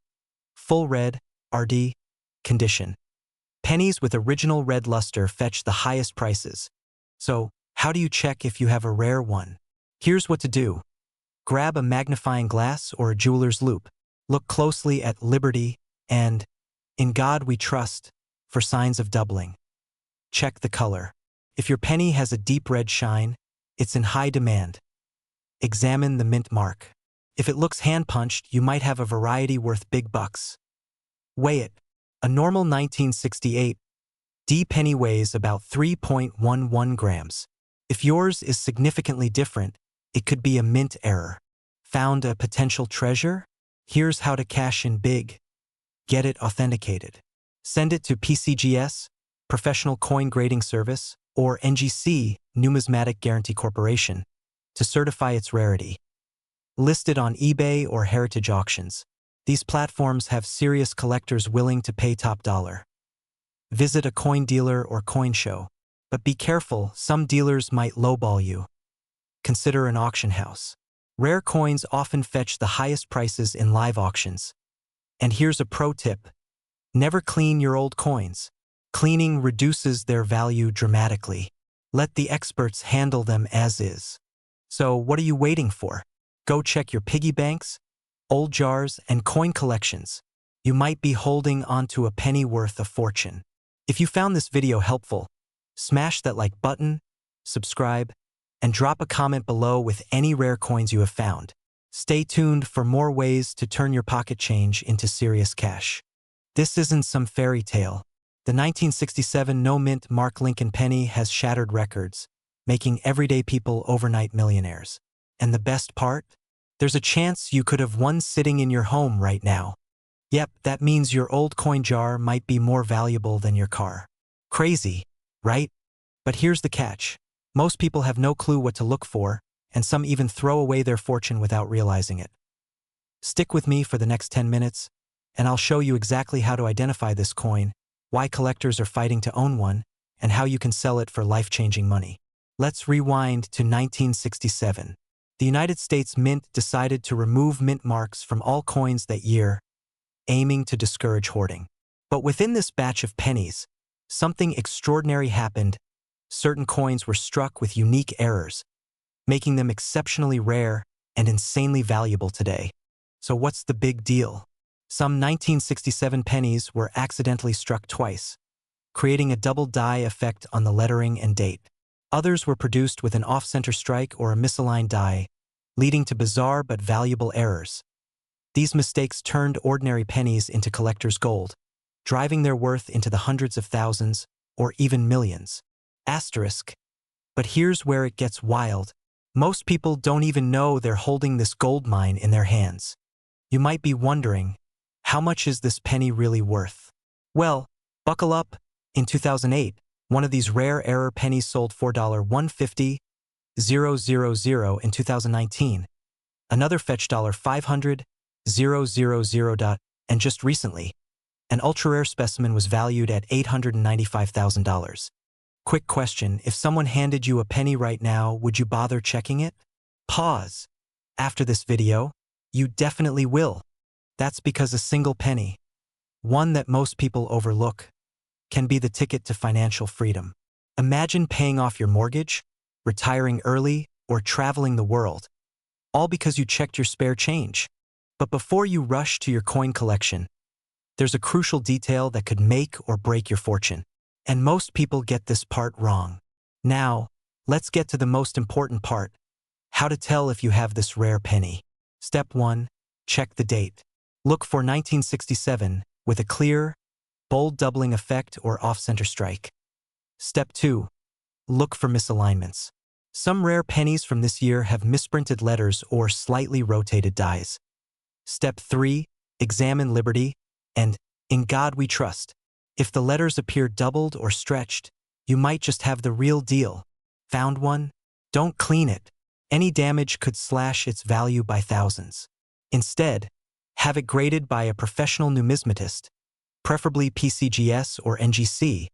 Full red, RD, condition. Pennies with original red luster fetch the highest prices. So, how do you check if you have a rare one? Here's what to do. Grab a magnifying glass or a jeweler's loupe. Look closely at Liberty and In God We Trust for signs of doubling. Check the color. If your penny has a deep red shine, it's in high demand. Examine the mint mark. If it looks hand-punched, you might have a variety worth big bucks. Weigh it. A normal 1968 D penny weighs about 3.11 grams. If yours is significantly different, It could be a mint error. Found a potential treasure? Here's how to cash in big. Get it authenticated. Send it to PCGS, Professional Coin Grading Service, or NGC, Numismatic Guarantee Corporation, to certify its rarity. List it on eBay or heritage auctions. These platforms have serious collectors willing to pay top dollar. Visit a coin dealer or coin show. But be careful, some dealers might lowball you. Consider an auction house. Rare coins often fetch the highest prices in live auctions. And here's a pro tip. Never clean your old coins. Cleaning reduces their value dramatically. Let the experts handle them as is. So what are you waiting for? Go check your piggy banks, old jars, and coin collections. You might be holding onto a penny worth a fortune. If you found this video helpful, smash that like button, subscribe, and drop a comment below with any rare coins you have found. Stay tuned for more ways to turn your pocket change into serious cash. This isn't some fairy tale. The 1967 no-mint Mark Lincoln penny has shattered records, making everyday people overnight millionaires. And the best part? There's a chance you could have one sitting in your home right now. Yep, that means your old coin jar might be more valuable than your car. Crazy, right? But here's the catch. Most people have no clue what to look for, and some even throw away their fortune without realizing it. Stick with me for the next 10 minutes, and I'll show you exactly how to identify this coin, why collectors are fighting to own one, and how you can sell it for life-changing money. Let's rewind to 1967. The United States Mint decided to remove mint marks from all coins that year, aiming to discourage hoarding. But within this batch of pennies, something extraordinary happened. Certain coins were struck with unique errors, making them exceptionally rare and insanely valuable today. So what's the big deal? Some 1967 pennies were accidentally struck twice, creating a double die effect on the lettering and date. Others were produced with an off-center strike or a misaligned die, leading to bizarre but valuable errors. These mistakes turned ordinary pennies into collector's gold, driving their worth into the hundreds of thousands or even millions. Asterisk. But here's where it gets wild. Most people don't even know they're holding this gold mine in their hands. You might be wondering, how much is this penny really worth? Well, buckle up. In 2008, one of these rare error pennies sold for $150,000. In 2019, another fetched $500,000. And just recently, an ultra-rare specimen was valued at $895,000. Quick question, if someone handed you a penny right now, would you bother checking it? Pause. After this video, you definitely will. That's because a single penny, one that most people overlook, can be the ticket to financial freedom. Imagine paying off your mortgage, retiring early, or traveling the world, all because you checked your spare change. But before you rush to your coin collection, there's a crucial detail that could make or break your fortune. And most people get this part wrong. Now, let's get to the most important part: how to tell if you have this rare penny. Step 1. Check the date. Look for 1967 with a clear, bold doubling effect or off-center strike. Step 2. Look for misalignments. Some rare pennies from this year have misprinted letters or slightly rotated dies. Step 3. Examine Liberty and In God We Trust. If the letters appear doubled or stretched, you might just have the real deal. Found one? Don't clean it. Any damage could slash its value by thousands. Instead, have it graded by a professional numismatist, preferably PCGS or NGC,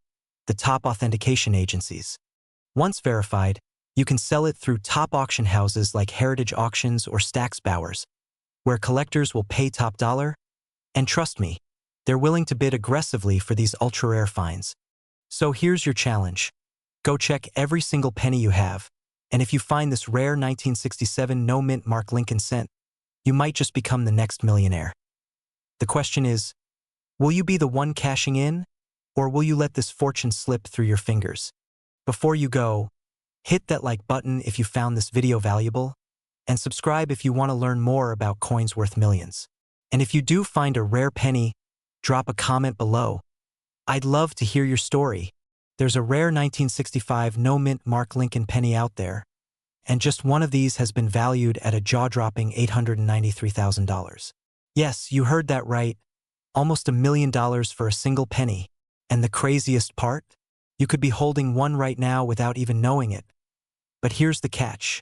the top authentication agencies. Once verified, you can sell it through top auction houses like Heritage Auctions or Stack's Bowers, where collectors will pay top dollar. And trust me, they're willing to bid aggressively for these ultra-rare finds. So here's your challenge. Go check every single penny you have, and if you find this rare 1967 no-mint Mark Lincoln cent, you might just become the next millionaire. The question is, will you be the one cashing in, or will you let this fortune slip through your fingers? Before you go, hit that like button if you found this video valuable, and subscribe if you want to learn more about coins worth millions. And if you do find a rare penny, drop a comment below. I'd love to hear your story. There's a rare 1965 no-mint Mark Lincoln penny out there, and just one of these has been valued at a jaw-dropping $893,000. Yes, you heard that right. Almost $1 million for a single penny. And the craziest part? You could be holding one right now without even knowing it. But here's the catch.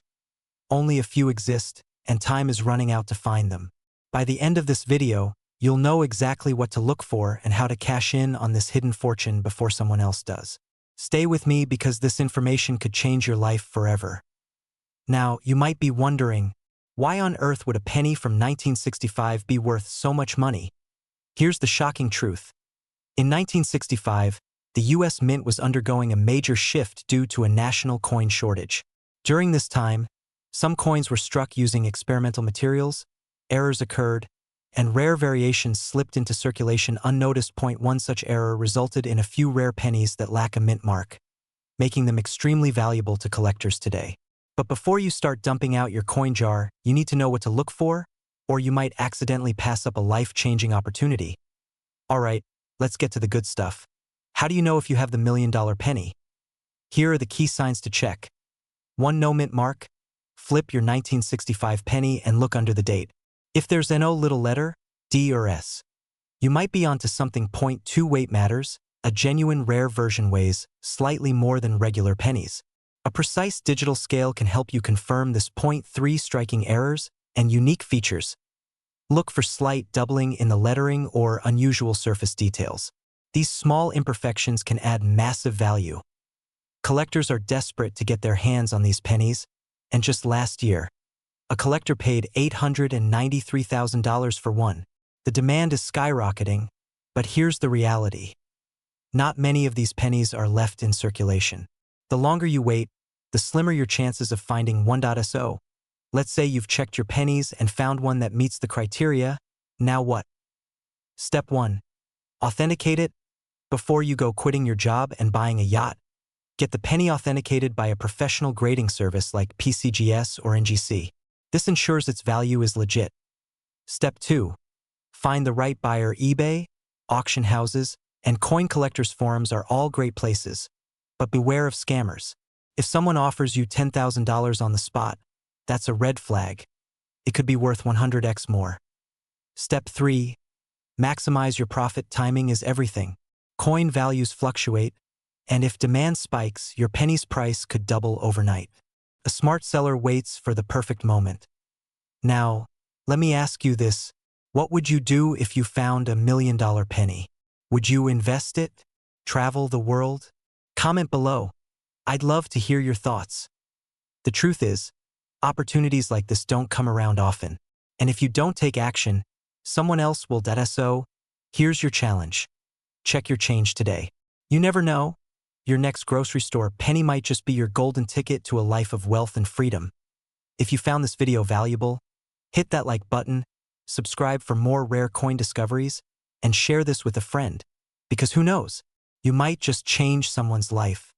Only a few exist, and time is running out to find them. By the end of this video, you'll know exactly what to look for and how to cash in on this hidden fortune before someone else does. Stay with me because this information could change your life forever. Now, you might be wondering, why on earth would a penny from 1965 be worth so much money? Here's the shocking truth. In 1965, the US Mint was undergoing a major shift due to a national coin shortage. During this time, some coins were struck using experimental materials, errors occurred, and rare variations slipped into circulation unnoticed. One such error resulted in a few rare pennies that lack a mint mark, making them extremely valuable to collectors today. But before you start dumping out your coin jar, you need to know what to look for, or you might accidentally pass up a life-changing opportunity. Alright, let's get to the good stuff. How do you know if you have the $1 million penny? Here are the key signs to check. 1. No mint mark. Flip your 1965 penny and look under the date. If there's an O little letter, D or S, you might be onto something. 2. Weight matters. A genuine rare version weighs slightly more than regular pennies. A precise digital scale can help you confirm this. 3. Striking errors and unique features. Look for slight doubling in the lettering or unusual surface details. These small imperfections can add massive value. Collectors are desperate to get their hands on these pennies, and just last year, a collector paid $893,000 for one. The demand is skyrocketing, but here's the reality. Not many of these pennies are left in circulation. The longer you wait, the slimmer your chances of finding one. So, let's say you've checked your pennies and found one that meets the criteria. Now what? Step 1. Authenticate it. Before you go quitting your job and buying a yacht, get the penny authenticated by a professional grading service like PCGS or NGC. This ensures its value is legit. Step 2. Find the right buyer. eBay, auction houses, and coin collectors forums are all great places. But beware of scammers. If someone offers you $10,000 on the spot, that's a red flag. It could be worth 100x more. Step 3. Maximize your profit. Timing is everything. Coin values fluctuate, and if demand spikes, your penny's price could double overnight. A smart seller waits for the perfect moment. Now, let me ask you this. What would you do if you found a $1 million penny? Would you invest it? Travel the world? Comment below. I'd love to hear your thoughts. The truth is, opportunities like this don't come around often. And if you don't take action, someone else will. So, here's your challenge. Check your change today. You never know. Your next grocery store penny might just be your golden ticket to a life of wealth and freedom. If you found this video valuable, hit that like button, subscribe for more rare coin discoveries, and share this with a friend. Because who knows? You might just change someone's life.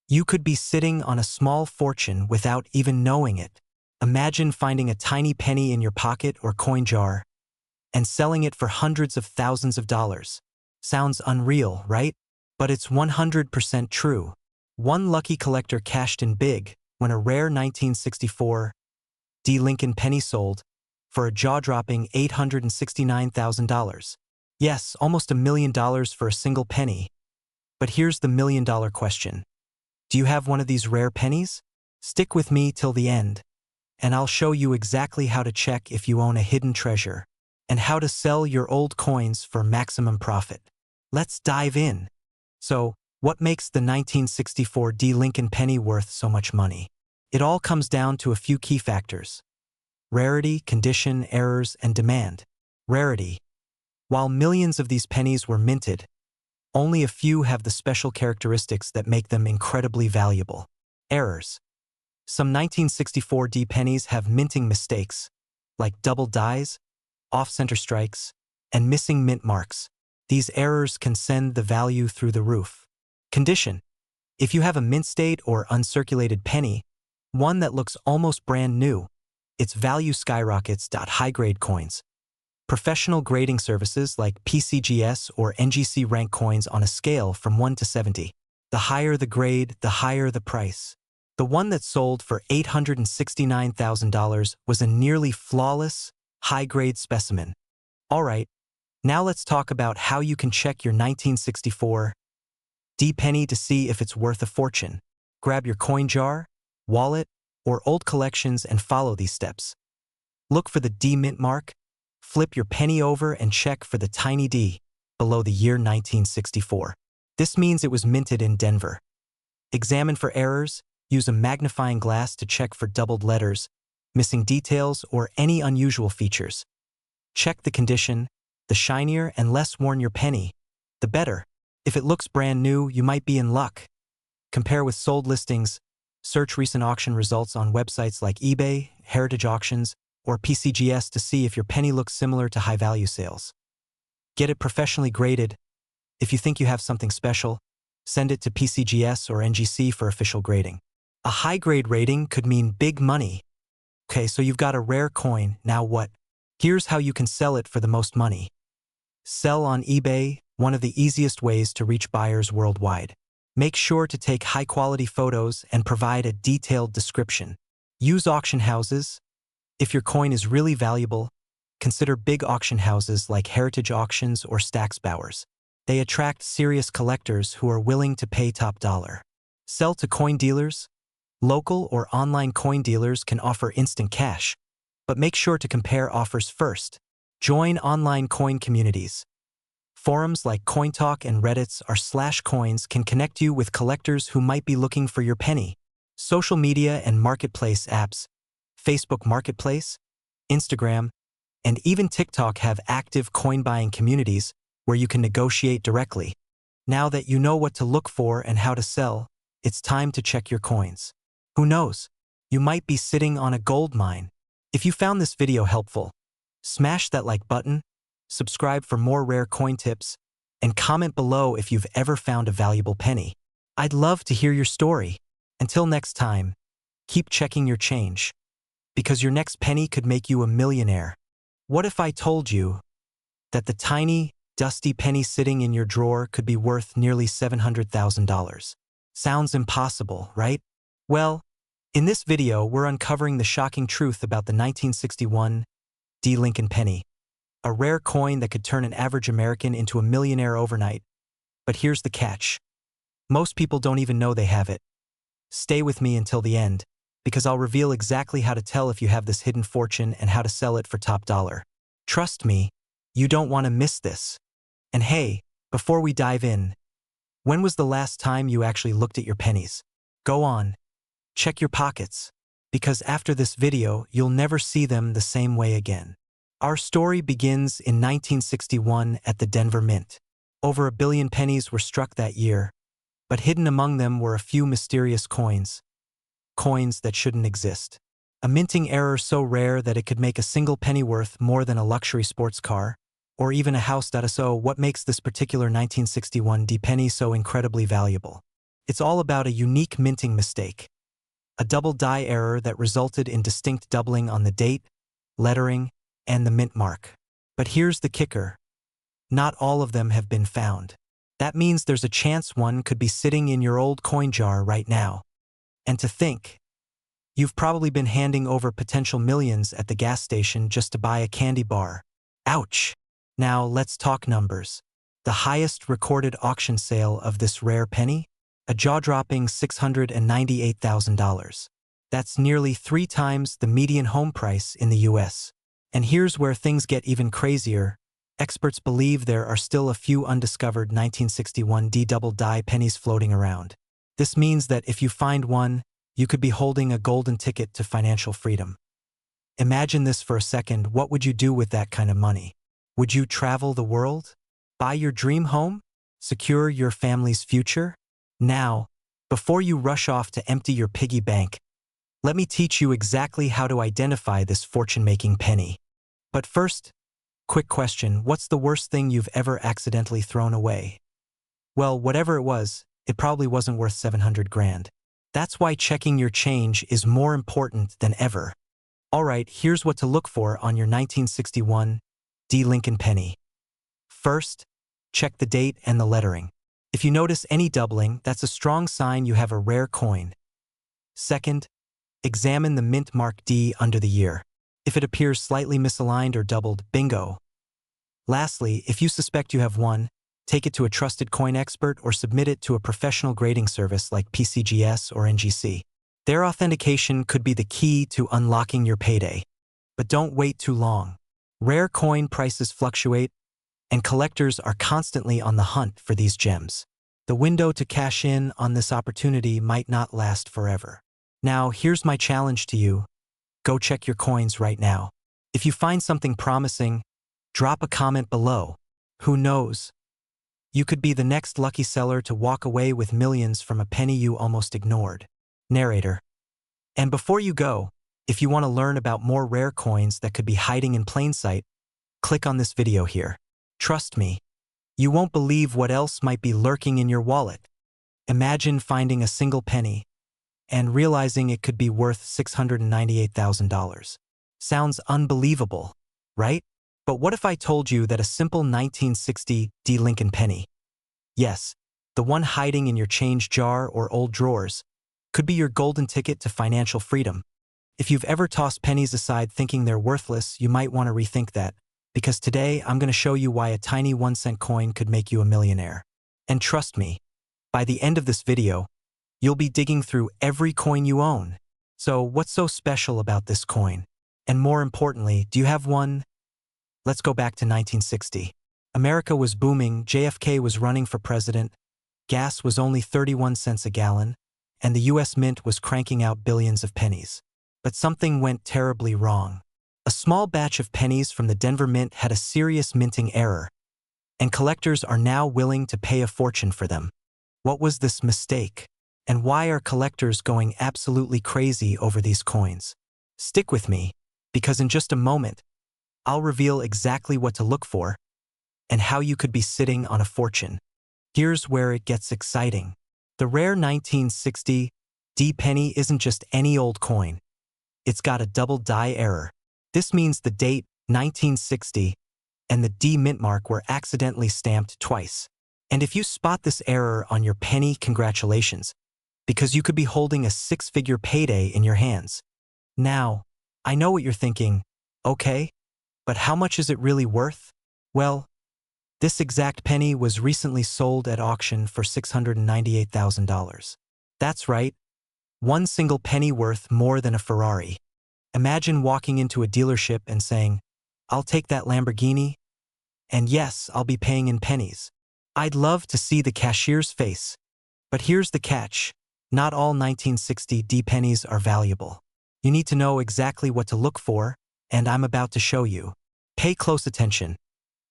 You could be sitting on a small fortune without even knowing it. Imagine finding a tiny penny in your pocket or coin jar and selling it for hundreds of thousands of dollars. Sounds unreal, right? But it's 100% true. One lucky collector cashed in big when a rare 1964 D. Lincoln penny sold for a jaw-dropping $869,000. Yes, almost $1 million for a single penny. But here's the $1 million question. Do you have one of these rare pennies? Stick with me till the end, and I'll show you exactly how to check if you own a hidden treasure and how to sell your old coins for maximum profit. Let's dive in. So, what makes the 1964 D. Lincoln penny worth so much money? It all comes down to a few key factors. Rarity, condition, errors, and demand. Rarity. While millions of these pennies were minted, only a few have the special characteristics that make them incredibly valuable. Errors. Some 1964 D pennies have minting mistakes, like double dies, off-center strikes, and missing mint marks. These errors can send the value through the roof. Condition. If you have a mint state or uncirculated penny, one that looks almost brand new, its value skyrockets. High-grade coins. Professional grading services like PCGS or NGC rank coins on a scale from 1 to 70. The higher the grade, the higher the price. The one that sold for $869,000 was a nearly flawless, high-grade specimen. All right, now let's talk about how you can check your 1964 D penny to see if it's worth a fortune. Grab your coin jar, wallet, or old collections and follow these steps. Look for the D mint mark, flip your penny over and check for the tiny D below the year 1964. This means it was minted in Denver. Examine for errors, use a magnifying glass to check for doubled letters, missing details, or any unusual features. Check the condition. The shinier and less worn your penny, the better. If it looks brand new, you might be in luck. Compare with sold listings. Search recent auction results on websites like eBay, Heritage Auctions, or PCGS to see if your penny looks similar to high-value sales. Get it professionally graded. If you think you have something special, send it to PCGS or NGC for official grading. A high-grade rating could mean big money. Okay, so you've got a rare coin, now what? Here's how you can sell it for the most money. Sell on eBay, one of the easiest ways to reach buyers worldwide. Make sure to take high-quality photos and provide a detailed description. Use auction houses. If your coin is really valuable, consider big auction houses like Heritage Auctions or Stack's Bowers. They attract serious collectors who are willing to pay top dollar. Sell to coin dealers. Local or online coin dealers can offer instant cash, but make sure to compare offers first. Join online coin communities. Forums like CoinTalk and Reddit's r/coins can connect you with collectors who might be looking for your penny. Social media and marketplace apps, Facebook Marketplace, Instagram, and even TikTok have active coin buying communities where you can negotiate directly. Now that you know what to look for and how to sell, it's time to check your coins. Who knows? You might be sitting on a gold mine. If you found this video helpful, smash that like button, subscribe for more rare coin tips, and comment below if you've ever found a valuable penny. I'd love to hear your story. Until next time, keep checking your change, because your next penny could make you a millionaire. What if I told you that the tiny, dusty penny sitting in your drawer could be worth nearly $700,000? Sounds impossible, right? Well, in this video, we're uncovering the shocking truth about the 1961 D. Lincoln penny, a rare coin that could turn an average American into a millionaire overnight. But here's the catch. Most people don't even know they have it. Stay with me until the end, because I'll reveal exactly how to tell if you have this hidden fortune and how to sell it for top dollar. Trust me, you don't want to miss this. And hey, before we dive in, when was the last time you actually looked at your pennies? Go on, check your pockets, because after this video, you'll never see them the same way again. Our story begins in 1961 at the Denver Mint. Over 1 billion pennies were struck that year, but hidden among them were a few mysterious coins. Coins that shouldn't exist. A minting error so rare that it could make a single penny worth more than a luxury sports car, or even a house. So what makes this particular 1961 D penny so incredibly valuable? It's all about a unique minting mistake. A double die error that resulted in distinct doubling on the date, lettering, and the mint mark. But here's the kicker. Not all of them have been found. That means there's a chance one could be sitting in your old coin jar right now. And to think, you've probably been handing over potential millions at the gas station just to buy a candy bar. Ouch! Now let's talk numbers. The highest recorded auction sale of this rare penny? A jaw-dropping $698,000. That's nearly 3 times the median home price in the US. And here's where things get even crazier. Experts believe there are still a few undiscovered 1961 D double die pennies floating around. This means that if you find one, you could be holding a golden ticket to financial freedom. Imagine this for a second. What would you do with that kind of money? Would you travel the world? Buy your dream home? Secure your family's future? Now, before you rush off to empty your piggy bank, let me teach you exactly how to identify this fortune-making penny. But first, quick question, what's the worst thing you've ever accidentally thrown away? Well, whatever it was, it probably wasn't worth 700 grand. That's why checking your change is more important than ever. Alright, here's what to look for on your 1961 D. Lincoln penny. First, check the date and the lettering. If you notice any doubling, that's a strong sign you have a rare coin. Second, examine the mint mark D under the year. If it appears slightly misaligned or doubled, bingo. Lastly, if you suspect you have one, take it to a trusted coin expert or submit it to a professional grading service like PCGS or NGC. Their authentication could be the key to unlocking your payday. But don't wait too long. Rare coin prices fluctuate, and collectors are constantly on the hunt for these gems. The window to cash in on this opportunity might not last forever. Now, here's my challenge to you. Go check your coins right now. If you find something promising, drop a comment below. Who knows? You could be the next lucky seller to walk away with millions from a penny you almost ignored. Narrator. And before you go, if you want to learn about more rare coins that could be hiding in plain sight, click on this video here. Trust me, you won't believe what else might be lurking in your wallet. Imagine finding a single penny and realizing it could be worth $698,000. Sounds unbelievable, right? But what if I told you that a simple 1960 D Lincoln penny, yes, the one hiding in your change jar or old drawers, could be your golden ticket to financial freedom? If you've ever tossed pennies aside thinking they're worthless, you might want to rethink that, because today I'm going to show you why a tiny 1-cent coin could make you a millionaire. And trust me, by the end of this video, you'll be digging through every coin you own. So what's so special about this coin? And more importantly, do you have one? Let's go back to 1960. America was booming, JFK was running for president, gas was only 31 cents a gallon, and the US Mint was cranking out billions of pennies. But something went terribly wrong. A small batch of pennies from the Denver Mint had a serious minting error, and collectors are now willing to pay a fortune for them. What was this mistake? And why are collectors going absolutely crazy over these coins? Stick with me, because in just a moment, I'll reveal exactly what to look for and how you could be sitting on a fortune. Here's where it gets exciting. The rare 1960 D penny isn't just any old coin. It's got a double die error. This means the date, 1960, and the D mint mark were accidentally stamped twice. And if you spot this error on your penny, congratulations, because you could be holding a 6-figure payday in your hands. Now, I know what you're thinking, okay, but how much is it really worth? Well, this exact penny was recently sold at auction for $698,000. That's right, one single penny worth more than a Ferrari. Imagine walking into a dealership and saying, "I'll take that Lamborghini, and yes, I'll be paying in pennies." I'd love to see the cashier's face. But here's the catch. Not all 1960 D pennies are valuable. You need to know exactly what to look for, and I'm about to show you. Pay close attention,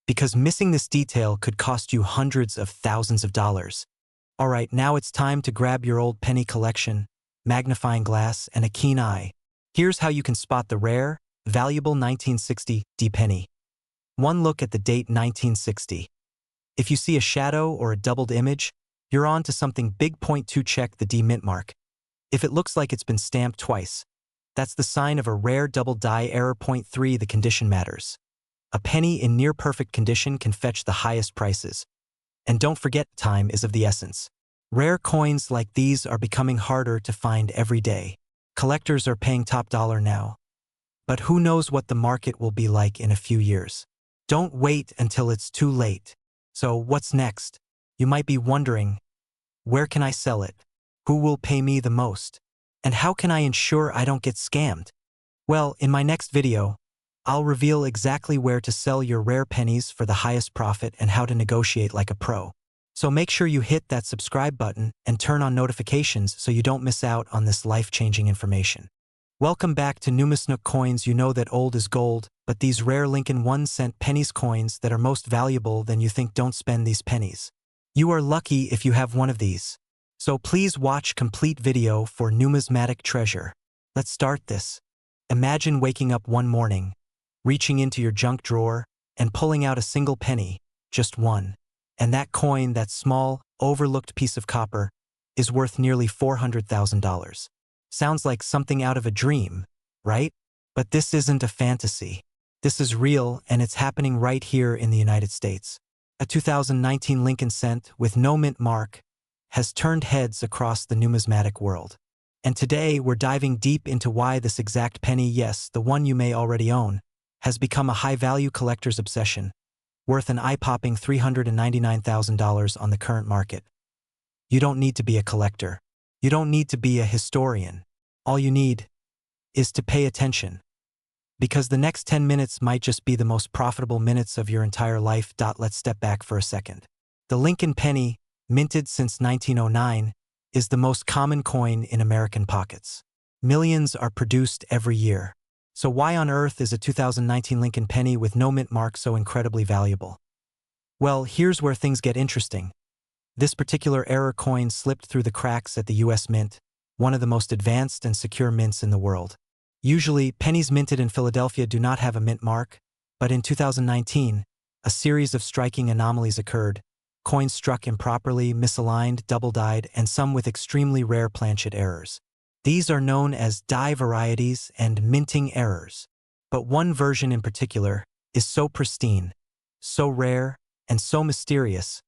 because missing this detail could cost you hundreds of thousands of dollars. All right, now it's time to grab your old penny collection, magnifying glass, and a keen eye. Here's how you can spot the rare, valuable 1960 D penny. One look at the date 1960. If you see a shadow or a doubled image, you're on to something big. Point 2, check the D mint mark. If it looks like it's been stamped twice, that's the sign of a rare double die error. Point 3, the condition matters. A penny in near-perfect condition can fetch the highest prices. And don't forget, time is of the essence. Rare coins like these are becoming harder to find every day. Collectors are paying top dollar now. But who knows what the market will be like in a few years. Don't wait until it's too late. So what's next? You might be wondering, where can I sell it? Who will pay me the most? And how can I ensure I don't get scammed? Well, in my next video, I'll reveal exactly where to sell your rare pennies for the highest profit and how to negotiate like a pro. So make sure you hit that subscribe button and turn on notifications so you don't miss out on this life-changing information. Welcome back to Numisnook Coins. You know that old is gold, but these rare Lincoln 1-cent pennies coins that are most valuable than you think. Don't spend these pennies. You are lucky if you have one of these. So please watch complete video for numismatic treasure. Let's start this. Imagine waking up one morning, reaching into your junk drawer, and pulling out a single penny, just one. And that coin, that small, overlooked piece of copper, is worth nearly $400,000. Sounds like something out of a dream, right? But this isn't a fantasy. This is real, and it's happening right here in the United States. A 2019 Lincoln cent with no mint mark has turned heads across the numismatic world. And today we're diving deep into why this exact penny, yes, the one you may already own, has become a high-value collector's obsession, worth an eye-popping $399,000 on the current market. You don't need to be a collector. You don't need to be a historian. All you need is to pay attention. Because the next 10 minutes might just be the most profitable minutes of your entire life. Let's step back for a second. The Lincoln penny, minted since 1909, is the most common coin in American pockets. Millions are produced every year. So why on earth is a 2019 Lincoln penny with no mint mark so incredibly valuable? Well, here's where things get interesting. This particular era coin slipped through the cracks at the US Mint, one of the most advanced and secure mints in the world. Usually, pennies minted in Philadelphia do not have a mint mark, but in 2019, a series of striking anomalies occurred. Coins struck improperly, misaligned, double-dyed, and some with extremely rare planchet errors. These are known as die varieties and minting errors. But one version in particular is so pristine, so rare, and so mysterious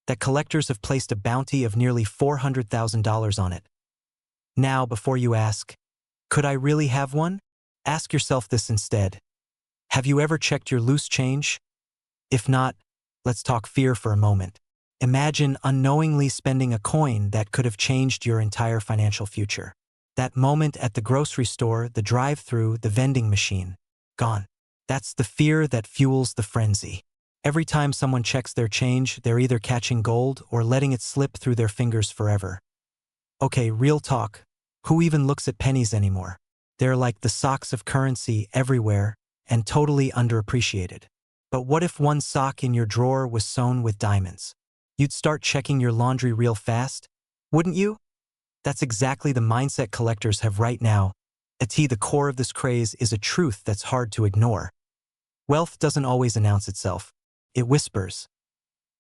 that collectors have placed a bounty of nearly $400,000 on it. Now, before you ask, could I really have one? Ask yourself this instead. Have you ever checked your loose change? If not, let's talk fear for a moment. Imagine unknowingly spending a coin that could have changed your entire financial future. That moment at the grocery store, the drive-thru, the vending machine. Gone. That's the fear that fuels the frenzy. Every time someone checks their change, they're either catching gold or letting it slip through their fingers forever. Okay, real talk. Who even looks at pennies anymore? They're like the socks of currency everywhere and totally underappreciated. But what if one sock in your drawer was sewn with diamonds? You'd start checking your laundry real fast, wouldn't you? That's exactly the mindset collectors have right now. The core of this craze is a truth that's hard to ignore. Wealth doesn't always announce itself. It whispers.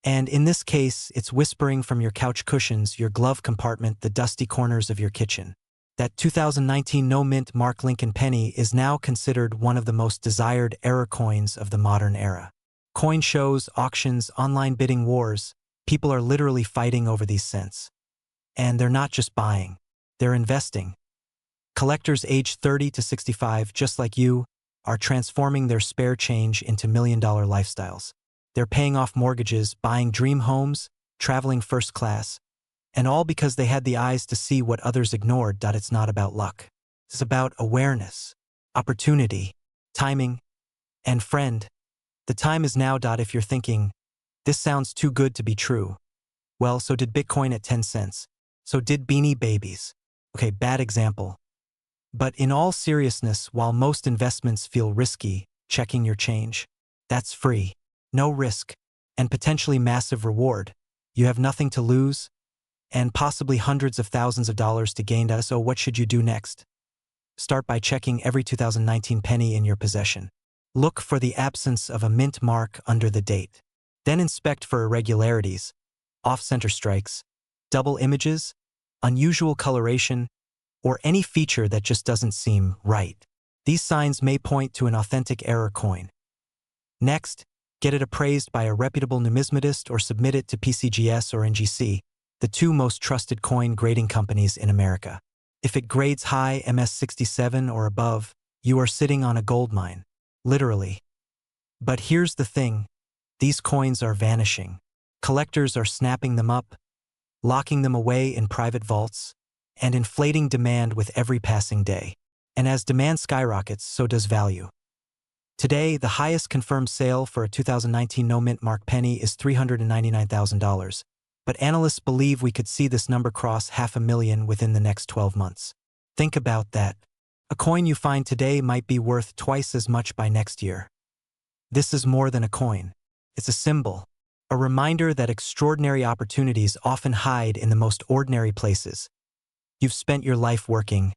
And in this case, it's whispering from your couch cushions, your glove compartment, the dusty corners of your kitchen. That 2019 no-mint mark Lincoln penny is now considered one of the most desired era coins of the modern era. Coin shows, auctions, online bidding wars, people are literally fighting over these cents. And they're not just buying, they're investing. Collectors aged 30 to 65, just like you, are transforming their spare change into million-dollar lifestyles. They're paying off mortgages, buying dream homes, traveling first class, and all because they had the eyes to see what others ignored. It's not about luck. It's about awareness, opportunity, timing, and friend. The time is now. If you're thinking, this sounds too good to be true. Well, so did Bitcoin at 10 cents. So did Beanie Babies. Okay, bad example. But in all seriousness, while most investments feel risky, checking your change, that's free. No risk, and potentially massive reward. You have nothing to lose, and possibly hundreds of thousands of dollars to gain. So what should you do next? Start by checking every 2019 penny in your possession. Look for the absence of a mint mark under the date. Then inspect for irregularities, off-center strikes, double images, unusual coloration, or any feature that just doesn't seem right. These signs may point to an authentic error coin. Next, get it appraised by a reputable numismatist or submit it to PCGS or NGC, the two most trusted coin grading companies in America. If it grades high MS67 or above, you are sitting on a gold mine. Literally. But here's the thing. These coins are vanishing. Collectors are snapping them up, locking them away in private vaults, and inflating demand with every passing day. And as demand skyrockets, so does value. Today, the highest confirmed sale for a 2019 no-mint mark penny is $399,000, but analysts believe we could see this number cross $500,000 within the next 12 months. Think about that. A coin you find today might be worth twice as much by next year. This is more than a coin. It's a symbol, a reminder that extraordinary opportunities often hide in the most ordinary places. You've spent your life working,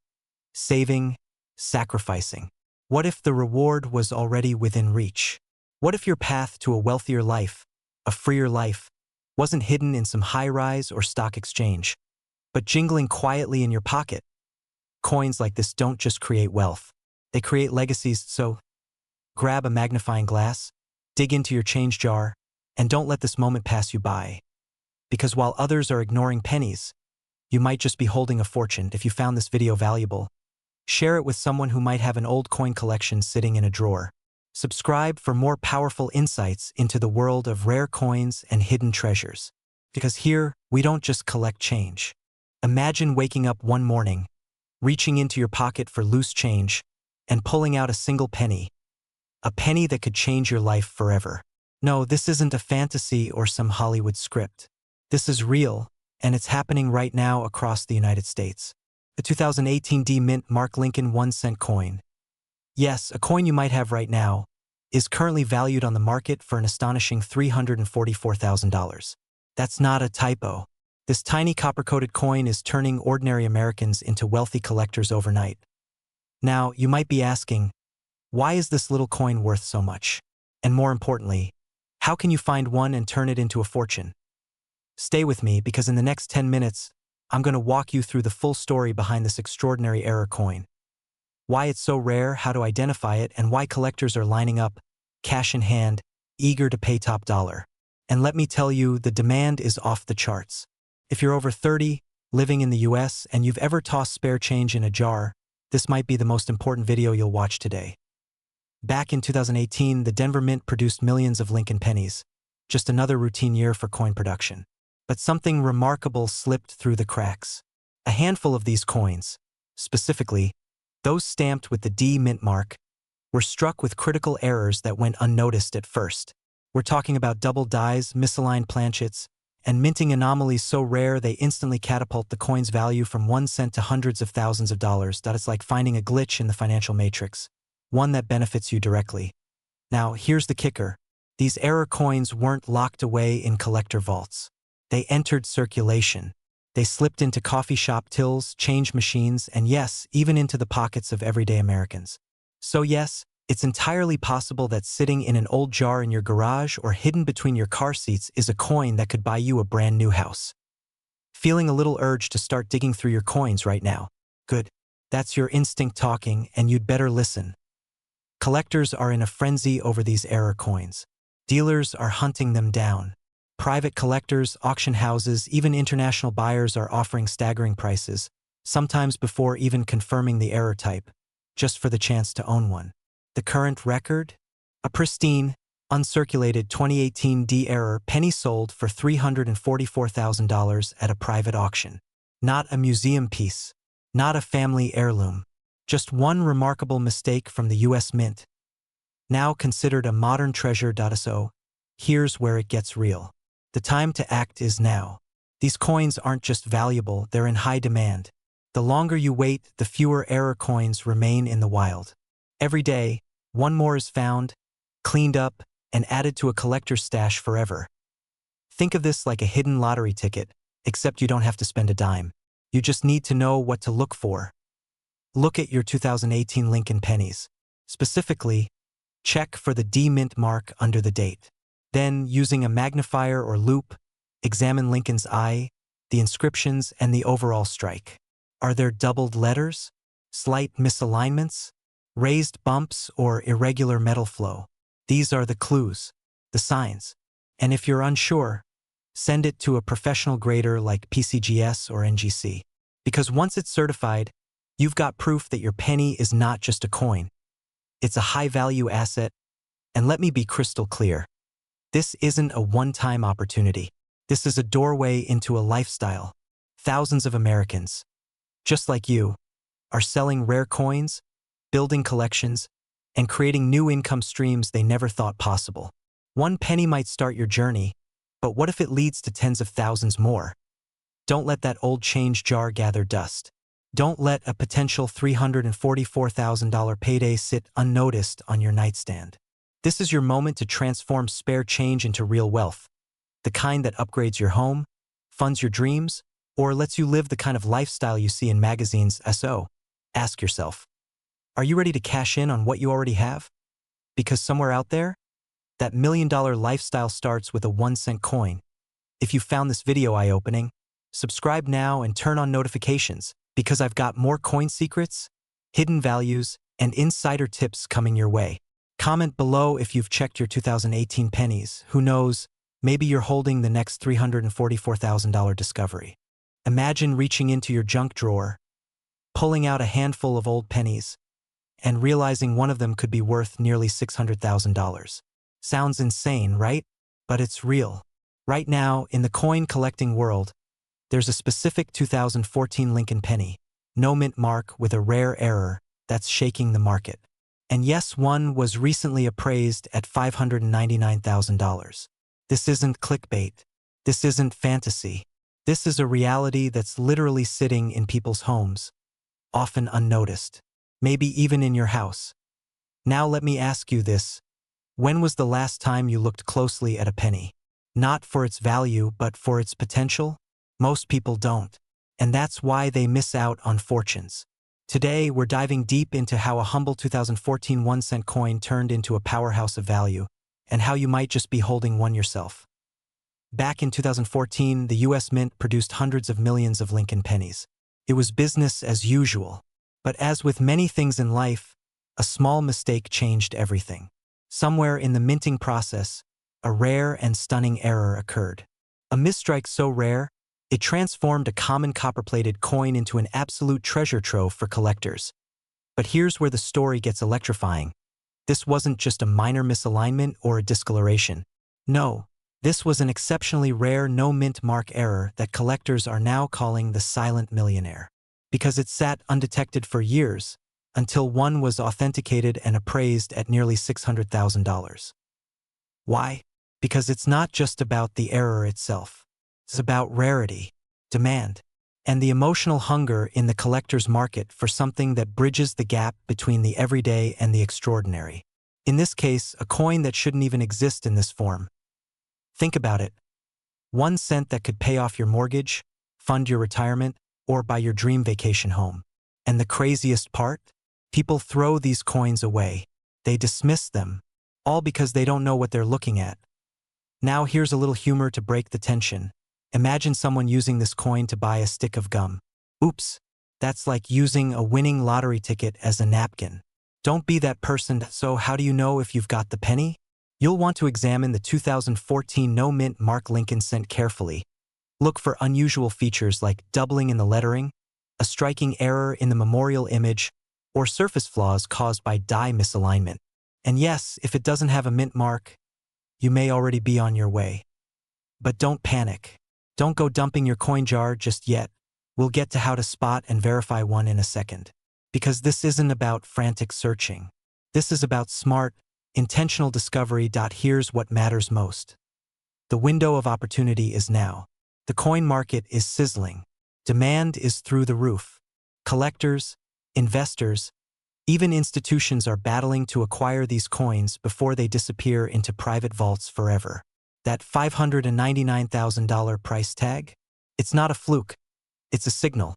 saving, sacrificing. What if the reward was already within reach? What if your path to a wealthier life, a freer life, wasn't hidden in some high-rise or stock exchange, but jingling quietly in your pocket? Coins like this don't just create wealth. They create legacies, so grab a magnifying glass, dig into your change jar, and don't let this moment pass you by. Because while others are ignoring pennies, You might just be holding a fortune. If you found this video valuable, share it with someone who might have an old coin collection sitting in a drawer. Subscribe for more powerful insights into the world of rare coins and hidden treasures. Because here, we don't just collect change. Imagine waking up one morning, reaching into your pocket for loose change, and pulling out a single penny. A penny that could change your life forever. No, this isn't a fantasy or some Hollywood script. This is real, and it's happening right now across the United States. The 2018 D Mint Mark Lincoln 1-cent coin. Yes, a coin you might have right now is currently valued on the market for an astonishing $344,000. That's not a typo. This tiny copper-coated coin is turning ordinary Americans into wealthy collectors overnight. Now, you might be asking, why is this little coin worth so much? And more importantly, how can you find one and turn it into a fortune? Stay with me because in the next 10 minutes, I'm going to walk you through the full story behind this extraordinary error coin. Why it's so rare, how to identify it, and why collectors are lining up, cash in hand, eager to pay top dollar. And let me tell you, the demand is off the charts. If you're over 30, living in the US, and you've ever tossed spare change in a jar, this might be the most important video you'll watch today. Back in 2018, the Denver Mint produced millions of Lincoln pennies, just another routine year for coin production. But something remarkable slipped through the cracks. A handful of these coins, specifically, those stamped with the D Mint mark, were struck with critical errors that went unnoticed at first. We're talking about double dies, misaligned planchets, and minting anomalies so rare they instantly catapult the coin's value from 1 cent to hundreds of thousands of dollars. That it's like finding a glitch in the financial matrix, one that benefits you directly. Now, here's the kicker. These error coins weren't locked away in collector vaults. They entered circulation. They slipped into coffee shop tills, change machines, and yes, even into the pockets of everyday Americans. So yes, it's entirely possible that sitting in an old jar in your garage or hidden between your car seats is a coin that could buy you a brand new house. Feeling a little urge to start digging through your coins right now? Good. That's your instinct talking, and you'd better listen. Collectors are in a frenzy over these error coins. Dealers are hunting them down. Private collectors, auction houses, even international buyers are offering staggering prices, sometimes before even confirming the error type, just for the chance to own one. The current record? A pristine, uncirculated 2018 D error penny sold for $344,000 at a private auction. Not a museum piece, not a family heirloom, just one remarkable mistake from the US Mint. Now considered a modern treasure. So, here's where it gets real. The time to act is now. These coins aren't just valuable, they're in high demand. The longer you wait, the fewer error coins remain in the wild. Every day, one more is found, cleaned up, and added to a collector's stash forever. Think of this like a hidden lottery ticket, except you don't have to spend a dime. You just need to know what to look for. Look at your 2018 Lincoln pennies. Specifically, check for the D Mint mark under the date. Then, using a magnifier or loupe, examine Lincoln's eye, the inscriptions, and the overall strike. Are there doubled letters, slight misalignments, raised bumps, or irregular metal flow? These are the clues, the signs. And if you're unsure, send it to a professional grader like PCGS or NGC. Because once it's certified, you've got proof that your penny is not just a coin. It's a high-value asset, and let me be crystal clear. This isn't a one-time opportunity. This is a doorway into a lifestyle. Thousands of Americans, just like you, are selling rare coins, building collections, and creating new income streams they never thought possible. One penny might start your journey, but what if it leads to tens of thousands more? Don't let that old change jar gather dust. Don't let a potential $344,000 payday sit unnoticed on your nightstand. This is your moment to transform spare change into real wealth, the kind that upgrades your home, funds your dreams, or lets you live the kind of lifestyle you see in magazines. So, ask yourself, are you ready to cash in on what you already have? Because somewhere out there, that million-dollar lifestyle starts with a 1-cent coin. If you found this video eye-opening, subscribe now and turn on notifications, because I've got more coin secrets, hidden values, and insider tips coming your way. Comment below if you've checked your 2018 pennies. Who knows, maybe you're holding the next $344,000 discovery. Imagine reaching into your junk drawer, pulling out a handful of old pennies, and realizing one of them could be worth nearly $600,000. Sounds insane, right? But it's real. Right now, in the coin collecting world, there's a specific 2014 Lincoln penny, no mint mark with a rare error, that's shaking the market. And yes, one was recently appraised at $599,000. This isn't clickbait. This isn't fantasy. This is a reality that's literally sitting in people's homes, often unnoticed, maybe even in your house. Now let me ask you this. When was the last time you looked closely at a penny? Not for its value, but for its potential? Most people don't. And that's why they miss out on fortunes. Today, we're diving deep into how a humble 2014 1-cent coin turned into a powerhouse of value, and how you might just be holding one yourself. Back in 2014, the US Mint produced hundreds of millions of Lincoln pennies. It was business as usual. But as with many things in life, a small mistake changed everything. Somewhere in the minting process, a rare and stunning error occurred. A misstrike so rare, it transformed a common copper-plated coin into an absolute treasure trove for collectors. But here's where the story gets electrifying. This wasn't just a minor misalignment or a discoloration. No, this was an exceptionally rare no-mint mark error that collectors are now calling the silent millionaire. Because it sat undetected for years, until one was authenticated and appraised at nearly $600,000. Why? Because it's not just about the error itself. It's about rarity, demand, and the emotional hunger in the collector's market for something that bridges the gap between the everyday and the extraordinary. In this case, a coin that shouldn't even exist in this form. Think about it. 1 cent that could pay off your mortgage, fund your retirement, or buy your dream vacation home. And the craziest part? People throw these coins away. They dismiss them, all because they don't know what they're looking at. Now here's a little humor to break the tension. Imagine someone using this coin to buy a stick of gum. Oops, that's like using a winning lottery ticket as a napkin. Don't be that person. So how do you know if you've got the penny? You'll want to examine the 2014 no-mint mark Lincoln cent carefully. Look for unusual features like doubling in the lettering, a striking error in the memorial image, or surface flaws caused by die misalignment. And yes, if it doesn't have a mint mark, you may already be on your way. But don't panic. Don't go dumping your coin jar just yet. We'll get to how to spot and verify one in a second. Because this isn't about frantic searching. This is about smart, intentional discovery. Here's what matters most. The window of opportunity is now. The coin market is sizzling. Demand is through the roof. Collectors, investors, even institutions are battling to acquire these coins before they disappear into private vaults forever. That $599,000 price tag? It's not a fluke. It's a signal.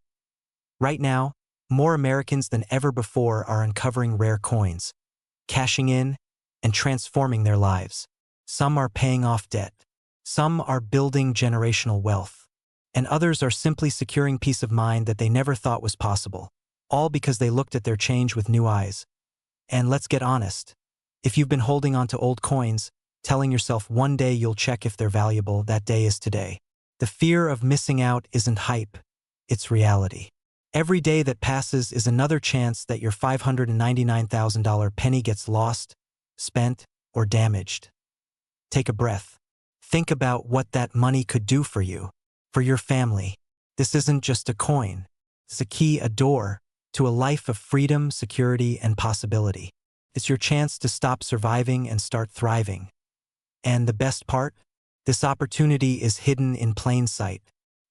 Right now, more Americans than ever before are uncovering rare coins, cashing in, and transforming their lives. Some are paying off debt. Some are building generational wealth. And others are simply securing peace of mind that they never thought was possible. All because they looked at their change with new eyes. And let's get honest. If you've been holding on to old coins, telling yourself one day you'll check if they're valuable, that day is today. The fear of missing out isn't hype, it's reality. Every day that passes is another chance that your $599,000 penny gets lost, spent, or damaged. Take a breath. Think about what that money could do for you, for your family. This isn't just a coin. It's a key, a door, to a life of freedom, security, and possibility. It's your chance to stop surviving and start thriving. And the best part? This opportunity is hidden in plain sight.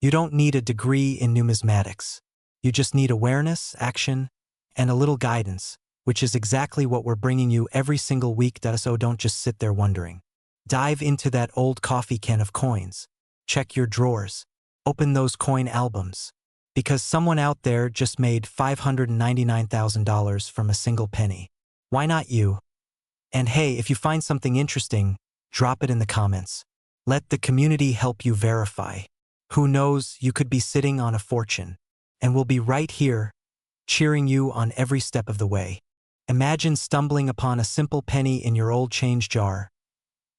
You don't need a degree in numismatics. You just need awareness, action, and a little guidance, which is exactly what we're bringing you every single week. So don't just sit there wondering. Dive into that old coffee can of coins. Check your drawers. Open those coin albums. Because someone out there just made $599,000 from a single penny. Why not you? And hey, if you find something interesting, drop it in the comments. Let the community help you verify. Who knows, you could be sitting on a fortune. And we'll be right here, cheering you on every step of the way. Imagine stumbling upon a simple penny in your old change jar.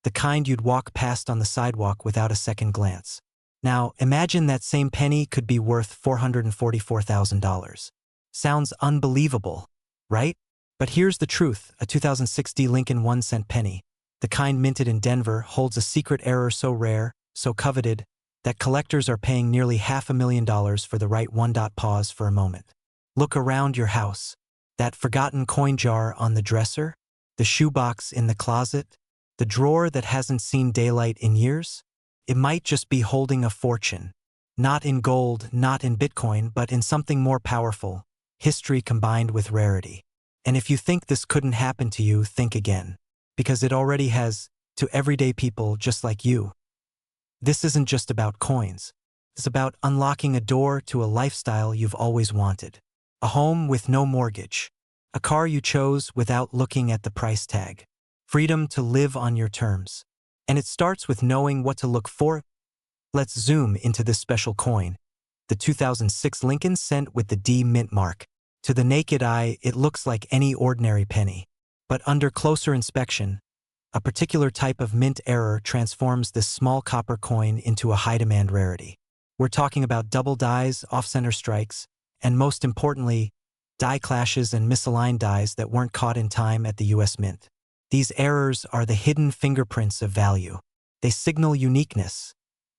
The kind you'd walk past on the sidewalk without a second glance. Now, imagine that same penny could be worth $444,000. Sounds unbelievable, right? But here's the truth, a 2006 Lincoln 1-cent penny, the kind minted in Denver, holds a secret error so rare, so coveted, that collectors are paying nearly $500,000 for the right one. Pause for a moment. Look around your house. That forgotten coin jar on the dresser? The shoebox in the closet? The drawer that hasn't seen daylight in years? It might just be holding a fortune. Not in gold, not in Bitcoin, but in something more powerful. History combined with rarity. And if you think this couldn't happen to you, think again. Because it already has, to everyday people just like you. This isn't just about coins. It's about unlocking a door to a lifestyle you've always wanted. A home with no mortgage. A car you chose without looking at the price tag. Freedom to live on your terms. And it starts with knowing what to look for. Let's zoom into this special coin. The 2006 Lincoln cent with the D mint mark. To the naked eye, it looks like any ordinary penny. But under closer inspection, a particular type of mint error transforms this small copper coin into a high-demand rarity. We're talking about double dies, off-center strikes, and most importantly, die clashes and misaligned dies that weren't caught in time at the US Mint. These errors are the hidden fingerprints of value. They signal uniqueness,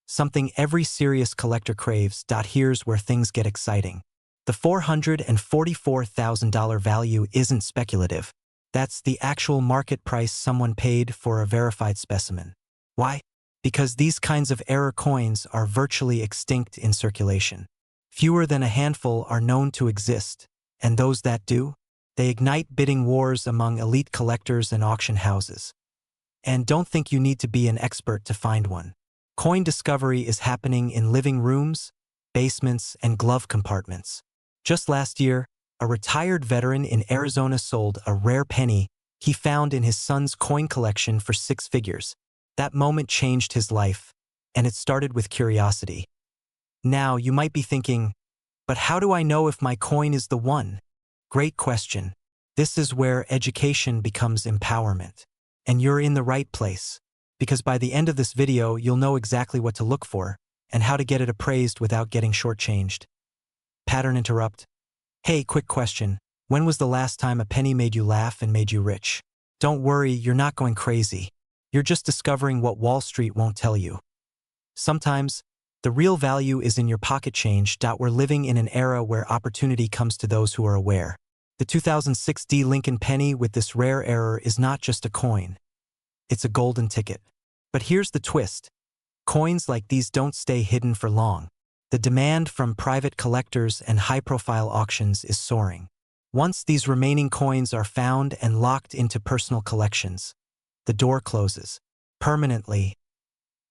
something every serious collector craves. Here's where things get exciting. The $444,000 value isn't speculative. That's the actual market price someone paid for a verified specimen. Why? Because these kinds of error coins are virtually extinct in circulation. Fewer than a handful are known to exist, and those that do, they ignite bidding wars among elite collectors and auction houses. And don't think you need to be an expert to find one. Coin discovery is happening in living rooms, basements, and glove compartments. Just last year, a retired veteran in Arizona sold a rare penny he found in his son's coin collection for 6 figures. That moment changed his life, and it started with curiosity. Now, you might be thinking, but how do I know if my coin is the one? Great question. This is where education becomes empowerment. And you're in the right place, because by the end of this video, you'll know exactly what to look for and how to get it appraised without getting shortchanged. Pattern interrupt. Hey, quick question. When was the last time a penny made you laugh and made you rich? Don't worry, you're not going crazy. You're just discovering what Wall Street won't tell you. Sometimes, the real value is in your pocket change. We're living in an era where opportunity comes to those who are aware. The 2006 Lincoln penny with this rare error is not just a coin. It's a golden ticket. But here's the twist. Coins like these don't stay hidden for long. The demand from private collectors and high-profile auctions is soaring. Once these remaining coins are found and locked into personal collections, the door closes. Permanently.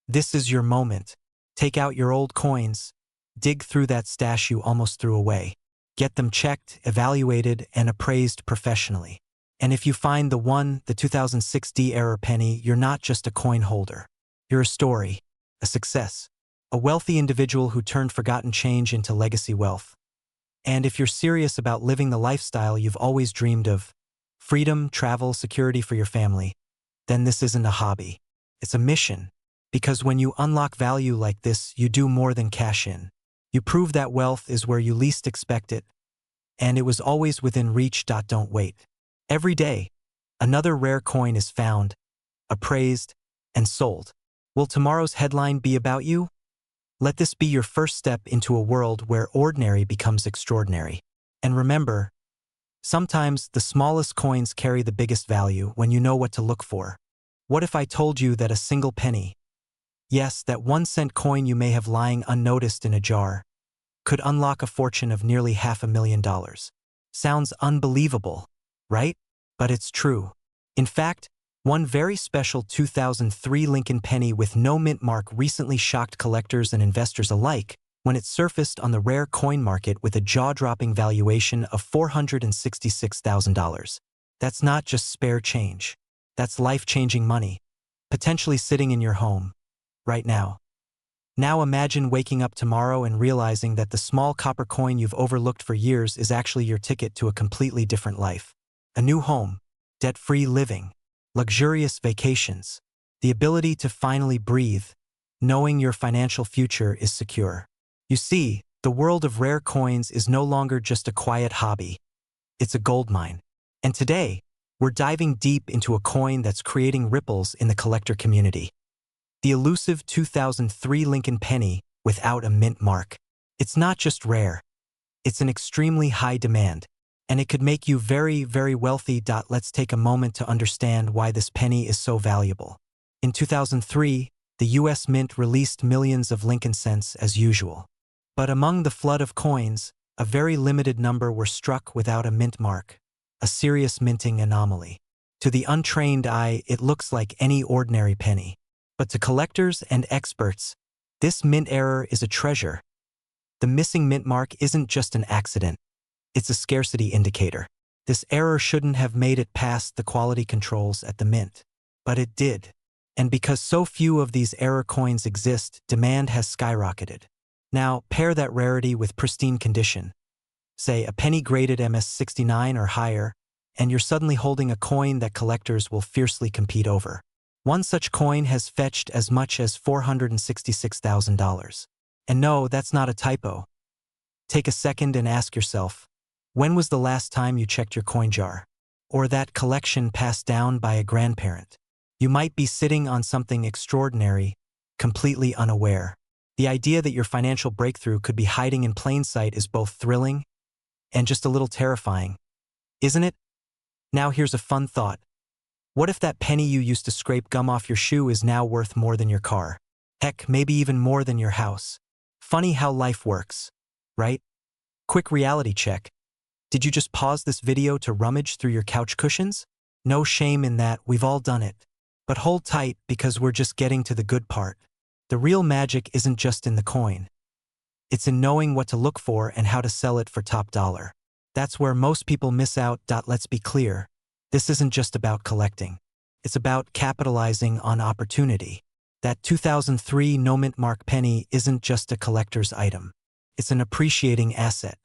This is your moment. Take out your old coins. Dig through that stash you almost threw away. Get them checked, evaluated, and appraised professionally. And if you find the one, the 2006 error penny, you're not just a coin holder. You're a story, a success. A wealthy individual who turned forgotten change into legacy wealth. And if you're serious about living the lifestyle you've always dreamed of, freedom, travel, security for your family, then this isn't a hobby. It's a mission. Because when you unlock value like this, you do more than cash in. You prove that wealth is where you least expect it, and it was always within reach. Don't wait. Every day, another rare coin is found, appraised, and sold. Will tomorrow's headline be about you? Let this be your first step into a world where ordinary becomes extraordinary. And remember, sometimes the smallest coins carry the biggest value when you know what to look for. What if I told you that a single penny, yes, that 1-cent coin you may have lying unnoticed in a jar, could unlock a fortune of nearly $500,000? Sounds unbelievable, right? But it's true. In fact, one very special 2003 Lincoln penny with no mint mark recently shocked collectors and investors alike when it surfaced on the rare coin market with a jaw-dropping valuation of $466,000. That's not just spare change. That's life-changing money, potentially sitting in your home, right now. Now imagine waking up tomorrow and realizing that the small copper coin you've overlooked for years is actually your ticket to a completely different life. A new home, debt-free living, luxurious vacations, the ability to finally breathe, knowing your financial future is secure. You see, the world of rare coins is no longer just a quiet hobby. It's a goldmine. And today, we're diving deep into a coin that's creating ripples in the collector community. The elusive 2003 Lincoln penny without a mint mark. It's not just rare. It's an extremely high demand, and it could make you very, very wealthy. Let's take a moment to understand why this penny is so valuable. In 2003, the US Mint released millions of Lincoln cents as usual. But among the flood of coins, a very limited number were struck without a mint mark, a serious minting anomaly. To the untrained eye, it looks like any ordinary penny. But to collectors and experts, this mint error is a treasure. The missing mint mark isn't just an accident. It's a scarcity indicator. This error shouldn't have made it past the quality controls at the mint. But it did. And because so few of these error coins exist, demand has skyrocketed. Now, pair that rarity with pristine condition. Say a penny graded MS69 or higher, and you're suddenly holding a coin that collectors will fiercely compete over. One such coin has fetched as much as $466,000. And no, that's not a typo. Take a second and ask yourself, when was the last time you checked your coin jar? Or that collection passed down by a grandparent? You might be sitting on something extraordinary, completely unaware. The idea that your financial breakthrough could be hiding in plain sight is both thrilling and just a little terrifying, isn't it? Now here's a fun thought. What if that penny you used to scrape gum off your shoe is now worth more than your car? Heck, maybe even more than your house. Funny how life works, right? Quick reality check. Did you just pause this video to rummage through your couch cushions? No shame in that, we've all done it. But hold tight because we're just getting to the good part. The real magic isn't just in the coin. It's in knowing what to look for and how to sell it for top dollar. That's where most people miss out. Let's be clear. This isn't just about collecting. It's about capitalizing on opportunity. That 2003 no-mint mark penny isn't just a collector's item. It's an appreciating asset.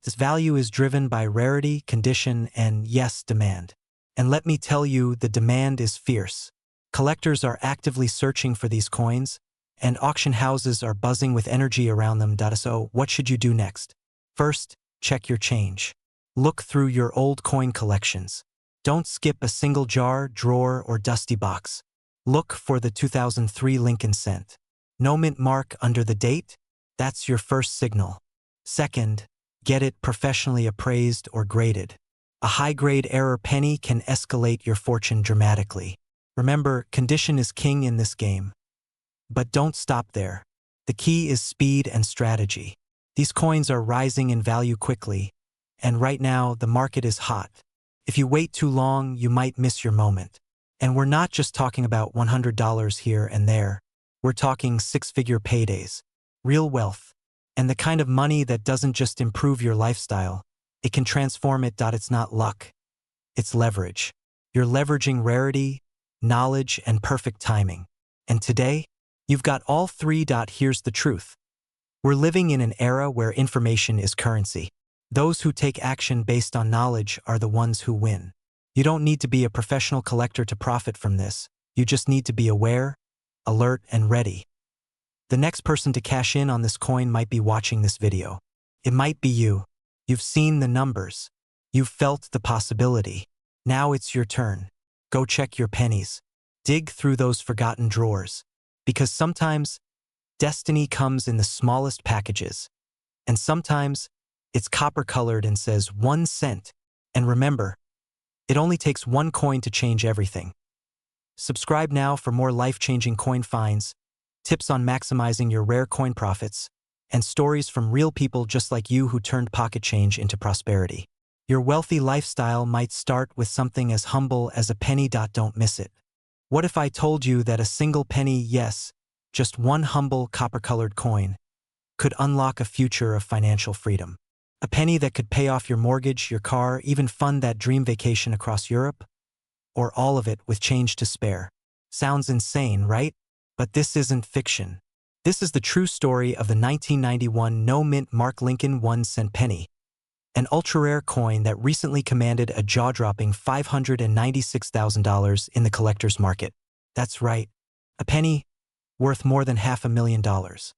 This value is driven by rarity, condition, and, yes, demand. And let me tell you, the demand is fierce. Collectors are actively searching for these coins, and auction houses are buzzing with energy around them. So, what should you do next? First, check your change. Look through your old coin collections. Don't skip a single jar, drawer, or dusty box. Look for the 2003 Lincoln cent. No mint mark under the date? That's your first signal. Second, get it professionally appraised or graded. A high-grade error penny can escalate your fortune dramatically. Remember, condition is king in this game. But don't stop there. The key is speed and strategy. These coins are rising in value quickly, and right now the market is hot. If you wait too long, you might miss your moment. And we're not just talking about $100 here and there. We're talking six-figure paydays, real wealth, and the kind of money that doesn't just improve your lifestyle, it can transform it. It's not luck. It's leverage. You're leveraging rarity, knowledge, and perfect timing. And today, you've got all three. Here's the truth. We're living in an era where information is currency. Those who take action based on knowledge are the ones who win. You don't need to be a professional collector to profit from this. You just need to be aware, alert, and ready. The next person to cash in on this coin might be watching this video. It might be you. You've seen the numbers. You've felt the possibility. Now it's your turn. Go check your pennies. Dig through those forgotten drawers. Because sometimes, destiny comes in the smallest packages. And sometimes, it's copper-colored and says 1 cent. And remember, it only takes one coin to change everything. Subscribe now for more life-changing coin finds, tips on maximizing your rare coin profits, and stories from real people just like you who turned pocket change into prosperity. Your wealthy lifestyle might start with something as humble as a penny. Don't miss it. What if I told you that a single penny, yes, just one humble copper-colored coin, could unlock a future of financial freedom? A penny that could pay off your mortgage, your car, even fund that dream vacation across Europe? Or all of it with change to spare. Sounds insane, right? But this isn't fiction. This is the true story of the 1991 no-mint mark Lincoln 1-cent penny, an ultra-rare coin that recently commanded a jaw-dropping $596,000 in the collector's market. That's right, a penny worth more than $500,000.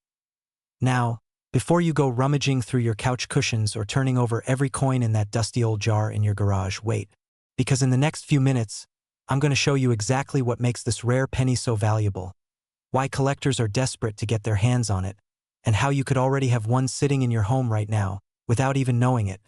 Now, before you go rummaging through your couch cushions or turning over every coin in that dusty old jar in your garage, wait. Because in the next few minutes, I'm going to show you exactly what makes this rare penny so valuable, why collectors are desperate to get their hands on it, and how you could already have one sitting in your home right now, without even knowing it.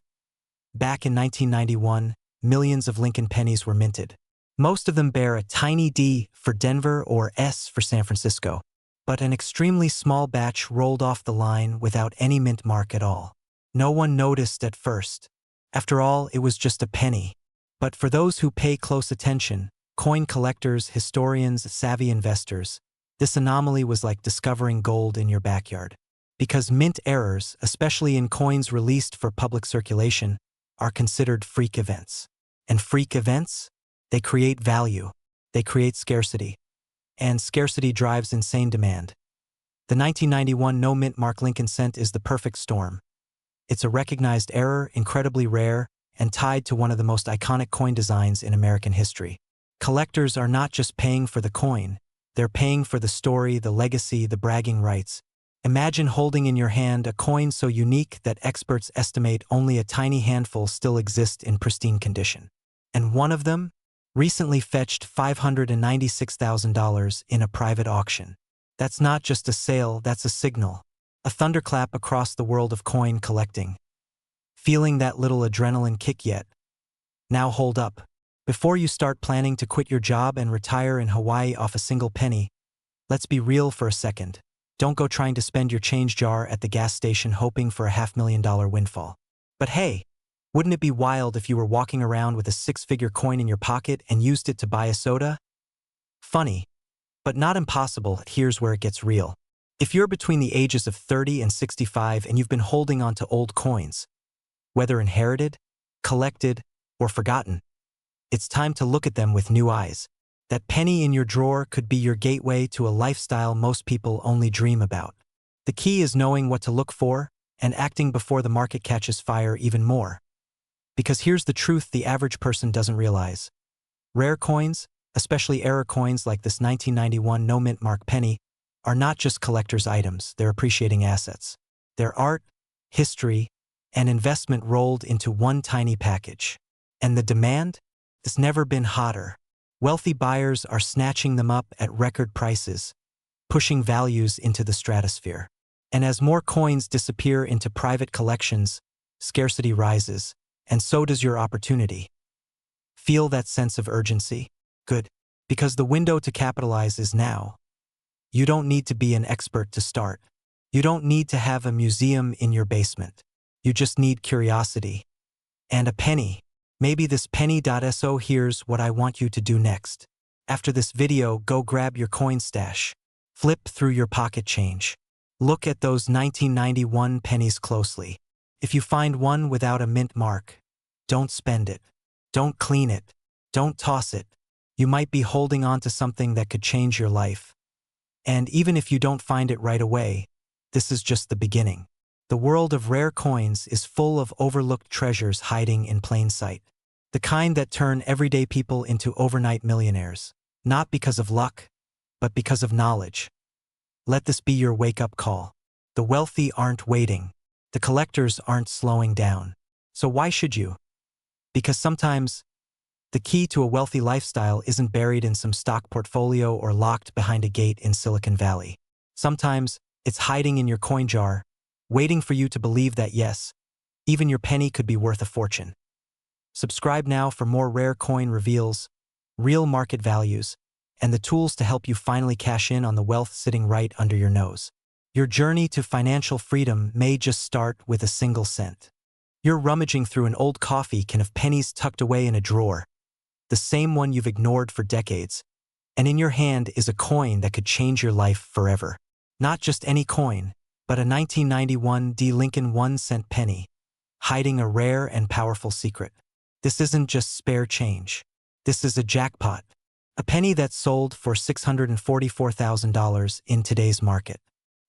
Back in 1991, millions of Lincoln pennies were minted. Most of them bear a tiny D for Denver or S for San Francisco, but an extremely small batch rolled off the line without any mint mark at all. No one noticed at first. After all, it was just a penny. But for those who pay close attention, coin collectors, historians, savvy investors, this anomaly was like discovering gold in your backyard. Because mint errors, especially in coins released for public circulation, are considered freak events. And freak events? They create value. They create scarcity. And scarcity drives insane demand. The 1991 no-mint mark Lincoln cent is the perfect storm. It's a recognized error, incredibly rare, and tied to one of the most iconic coin designs in American history. Collectors are not just paying for the coin, they're paying for the story, the legacy, the bragging rights. Imagine holding in your hand a coin so unique that experts estimate only a tiny handful still exist in pristine condition. And one of them recently fetched $596,000 in a private auction. That's not just a sale, that's a signal. A thunderclap across the world of coin collecting. Feeling that little adrenaline kick yet? Now hold up. Before you start planning to quit your job and retire in Hawaii off a single penny, let's be real for a second. Don't go trying to spend your change jar at the gas station hoping for a $500,000 windfall. But hey, wouldn't it be wild if you were walking around with a six-figure coin in your pocket and used it to buy a soda? Funny, but not impossible. Here's where it gets real. If you're between the ages of 30 and 65 and you've been holding on to old coins, whether inherited, collected, or forgotten, it's time to look at them with new eyes. That penny in your drawer could be your gateway to a lifestyle most people only dream about. The key is knowing what to look for and acting before the market catches fire even more. Because here's the truth the average person doesn't realize. Rare coins, especially error coins like this 1991 no-mint mark penny, are not just collector's items, they're appreciating assets. They're art, history, and investment rolled into one tiny package. And the demand? It's never been hotter. Wealthy buyers are snatching them up at record prices, pushing values into the stratosphere. And as more coins disappear into private collections, scarcity rises, and so does your opportunity. Feel that sense of urgency? Good, because the window to capitalize is now. You don't need to be an expert to start. You don't need to have a museum in your basement. You just need curiosity. And a penny. Maybe this penny.so. Here's what I want you to do next. After this video, go grab your coin stash. Flip through your pocket change. Look at those 1991 pennies closely. If you find one without a mint mark, don't spend it. Don't clean it. Don't toss it. You might be holding on to something that could change your life. And even if you don't find it right away, this is just the beginning. The world of rare coins is full of overlooked treasures hiding in plain sight. The kind that turn everyday people into overnight millionaires. Not because of luck, but because of knowledge. Let this be your wake-up call. The wealthy aren't waiting. The collectors aren't slowing down. So why should you? Because sometimes, the key to a wealthy lifestyle isn't buried in some stock portfolio or locked behind a gate in Silicon Valley. Sometimes, it's hiding in your coin jar, waiting for you to believe that yes, even your penny could be worth a fortune. Subscribe now for more rare coin reveals, real market values, and the tools to help you finally cash in on the wealth sitting right under your nose. Your journey to financial freedom may just start with a single cent. You're rummaging through an old coffee can of pennies tucked away in a drawer, the same one you've ignored for decades, and in your hand is a coin that could change your life forever. Not just any coin, but a 1991 D. Lincoln 1-cent penny, hiding a rare and powerful secret. This isn't just spare change. This is a jackpot. A penny that sold for $644,000 in today's market.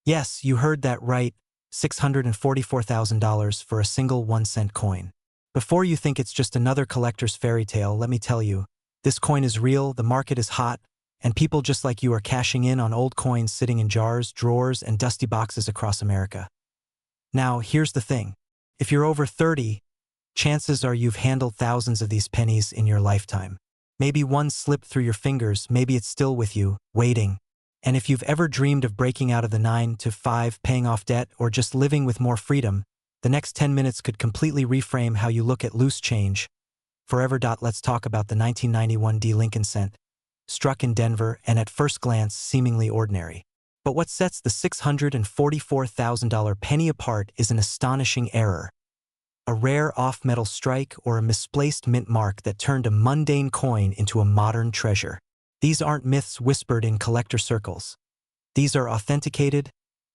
Yes, you heard that right, $644,000 for a single 1-cent coin. Before you think it's just another collector's fairy tale, let me tell you, this coin is real, the market is hot, and people just like you are cashing in on old coins sitting in jars, drawers, and dusty boxes across America. Now, here's the thing. If you're over 30, chances are you've handled thousands of these pennies in your lifetime. Maybe one slipped through your fingers, maybe it's still with you, waiting. And if you've ever dreamed of breaking out of the 9 to 5, paying off debt, or just living with more freedom, the next 10 minutes could completely reframe how you look at loose change. Forever. Let's talk about the 1991 D. Lincoln cent, struck in Denver and at first glance seemingly ordinary. But what sets the $644,000 penny apart is an astonishing error. A rare off-metal strike or a misplaced mint mark that turned a mundane coin into a modern treasure. These aren't myths whispered in collector circles. These are authenticated,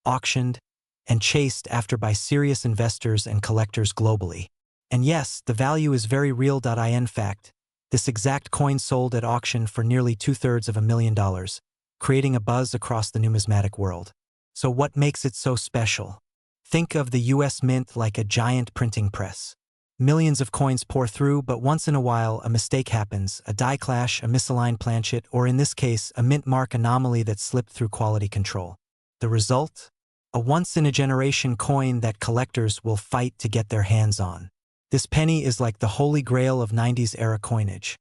auctioned, and chased after by serious investors and collectors globally. And yes, the value is very real. In fact, this exact coin sold at auction for nearly $250,000, creating a buzz across the numismatic world. So what makes it so special? Think of the US Mint like a giant printing press. Millions of coins pour through, but once in a while a mistake happens, a die clash, a misaligned planchet, or in this case, a mint mark anomaly that slipped through quality control. The result? A once-in-a-generation coin that collectors will fight to get their hands on. This penny is like the holy grail of 90s-era coinage.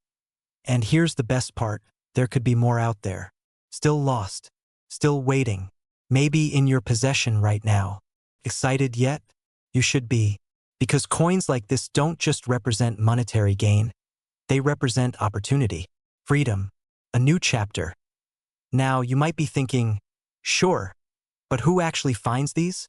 And here's the best part, there could be more out there. Still lost. Still waiting. Maybe in your possession right now. Excited yet? You should be. Because coins like this don't just represent monetary gain. They represent opportunity, freedom, a new chapter. Now, you might be thinking, sure, but who actually finds these?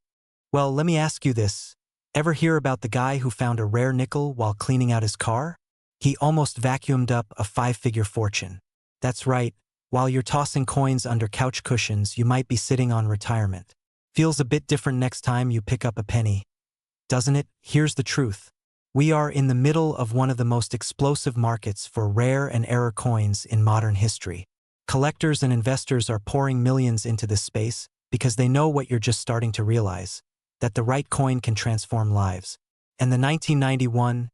Well, let me ask you this. Ever hear about the guy who found a rare nickel while cleaning out his car? He almost vacuumed up a 5-figure fortune. That's right, while you're tossing coins under couch cushions, you might be sitting on retirement. Feels a bit different next time you pick up a penny. Doesn't it? Here's the truth. We are in the middle of one of the most explosive markets for rare and error coins in modern history. Collectors and investors are pouring millions into this space because they know what you're just starting to realize, that the right coin can transform lives. And the 1991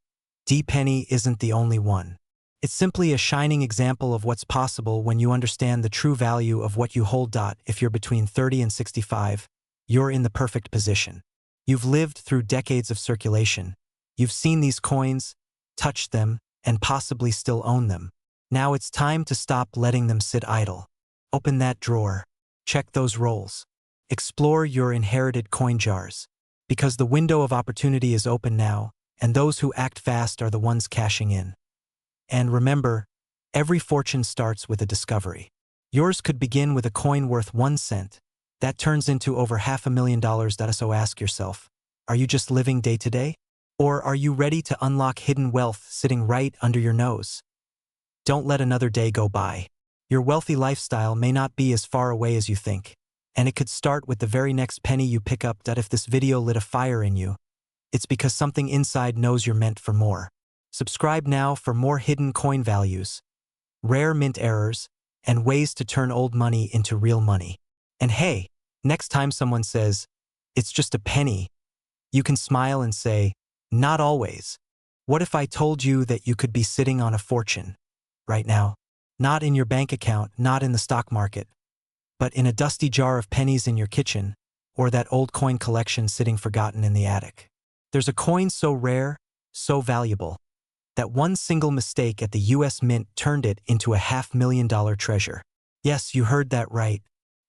D penny isn't the only one. It's simply a shining example of what's possible when you understand the true value of what you hold. If you're between 30 and 65, you're in the perfect position. You've lived through decades of circulation. You've seen these coins, touched them, and possibly still own them. Now it's time to stop letting them sit idle. Open that drawer. Check those rolls. Explore your inherited coin jars. Because the window of opportunity is open now, and those who act fast are the ones cashing in. And remember, every fortune starts with a discovery. Yours could begin with a coin worth 1 cent. That turns into over $500,000. So ask yourself, are you just living day to day? Or are you ready to unlock hidden wealth sitting right under your nose? Don't let another day go by. Your wealthy lifestyle may not be as far away as you think, and it could start with the very next penny you pick up. If this video lit a fire in you, it's because something inside knows you're meant for more. Subscribe now for more hidden coin values, rare mint errors, and ways to turn old money into real money. And hey, next time someone says, it's just a penny, you can smile and say, not always. What if I told you that you could be sitting on a fortune right now? Not in your bank account, not in the stock market, but in a dusty jar of pennies in your kitchen, or that old coin collection sitting forgotten in the attic. There's a coin so rare, so valuable, that one single mistake at the US Mint turned it into a $500,000 treasure. Yes, you heard that right.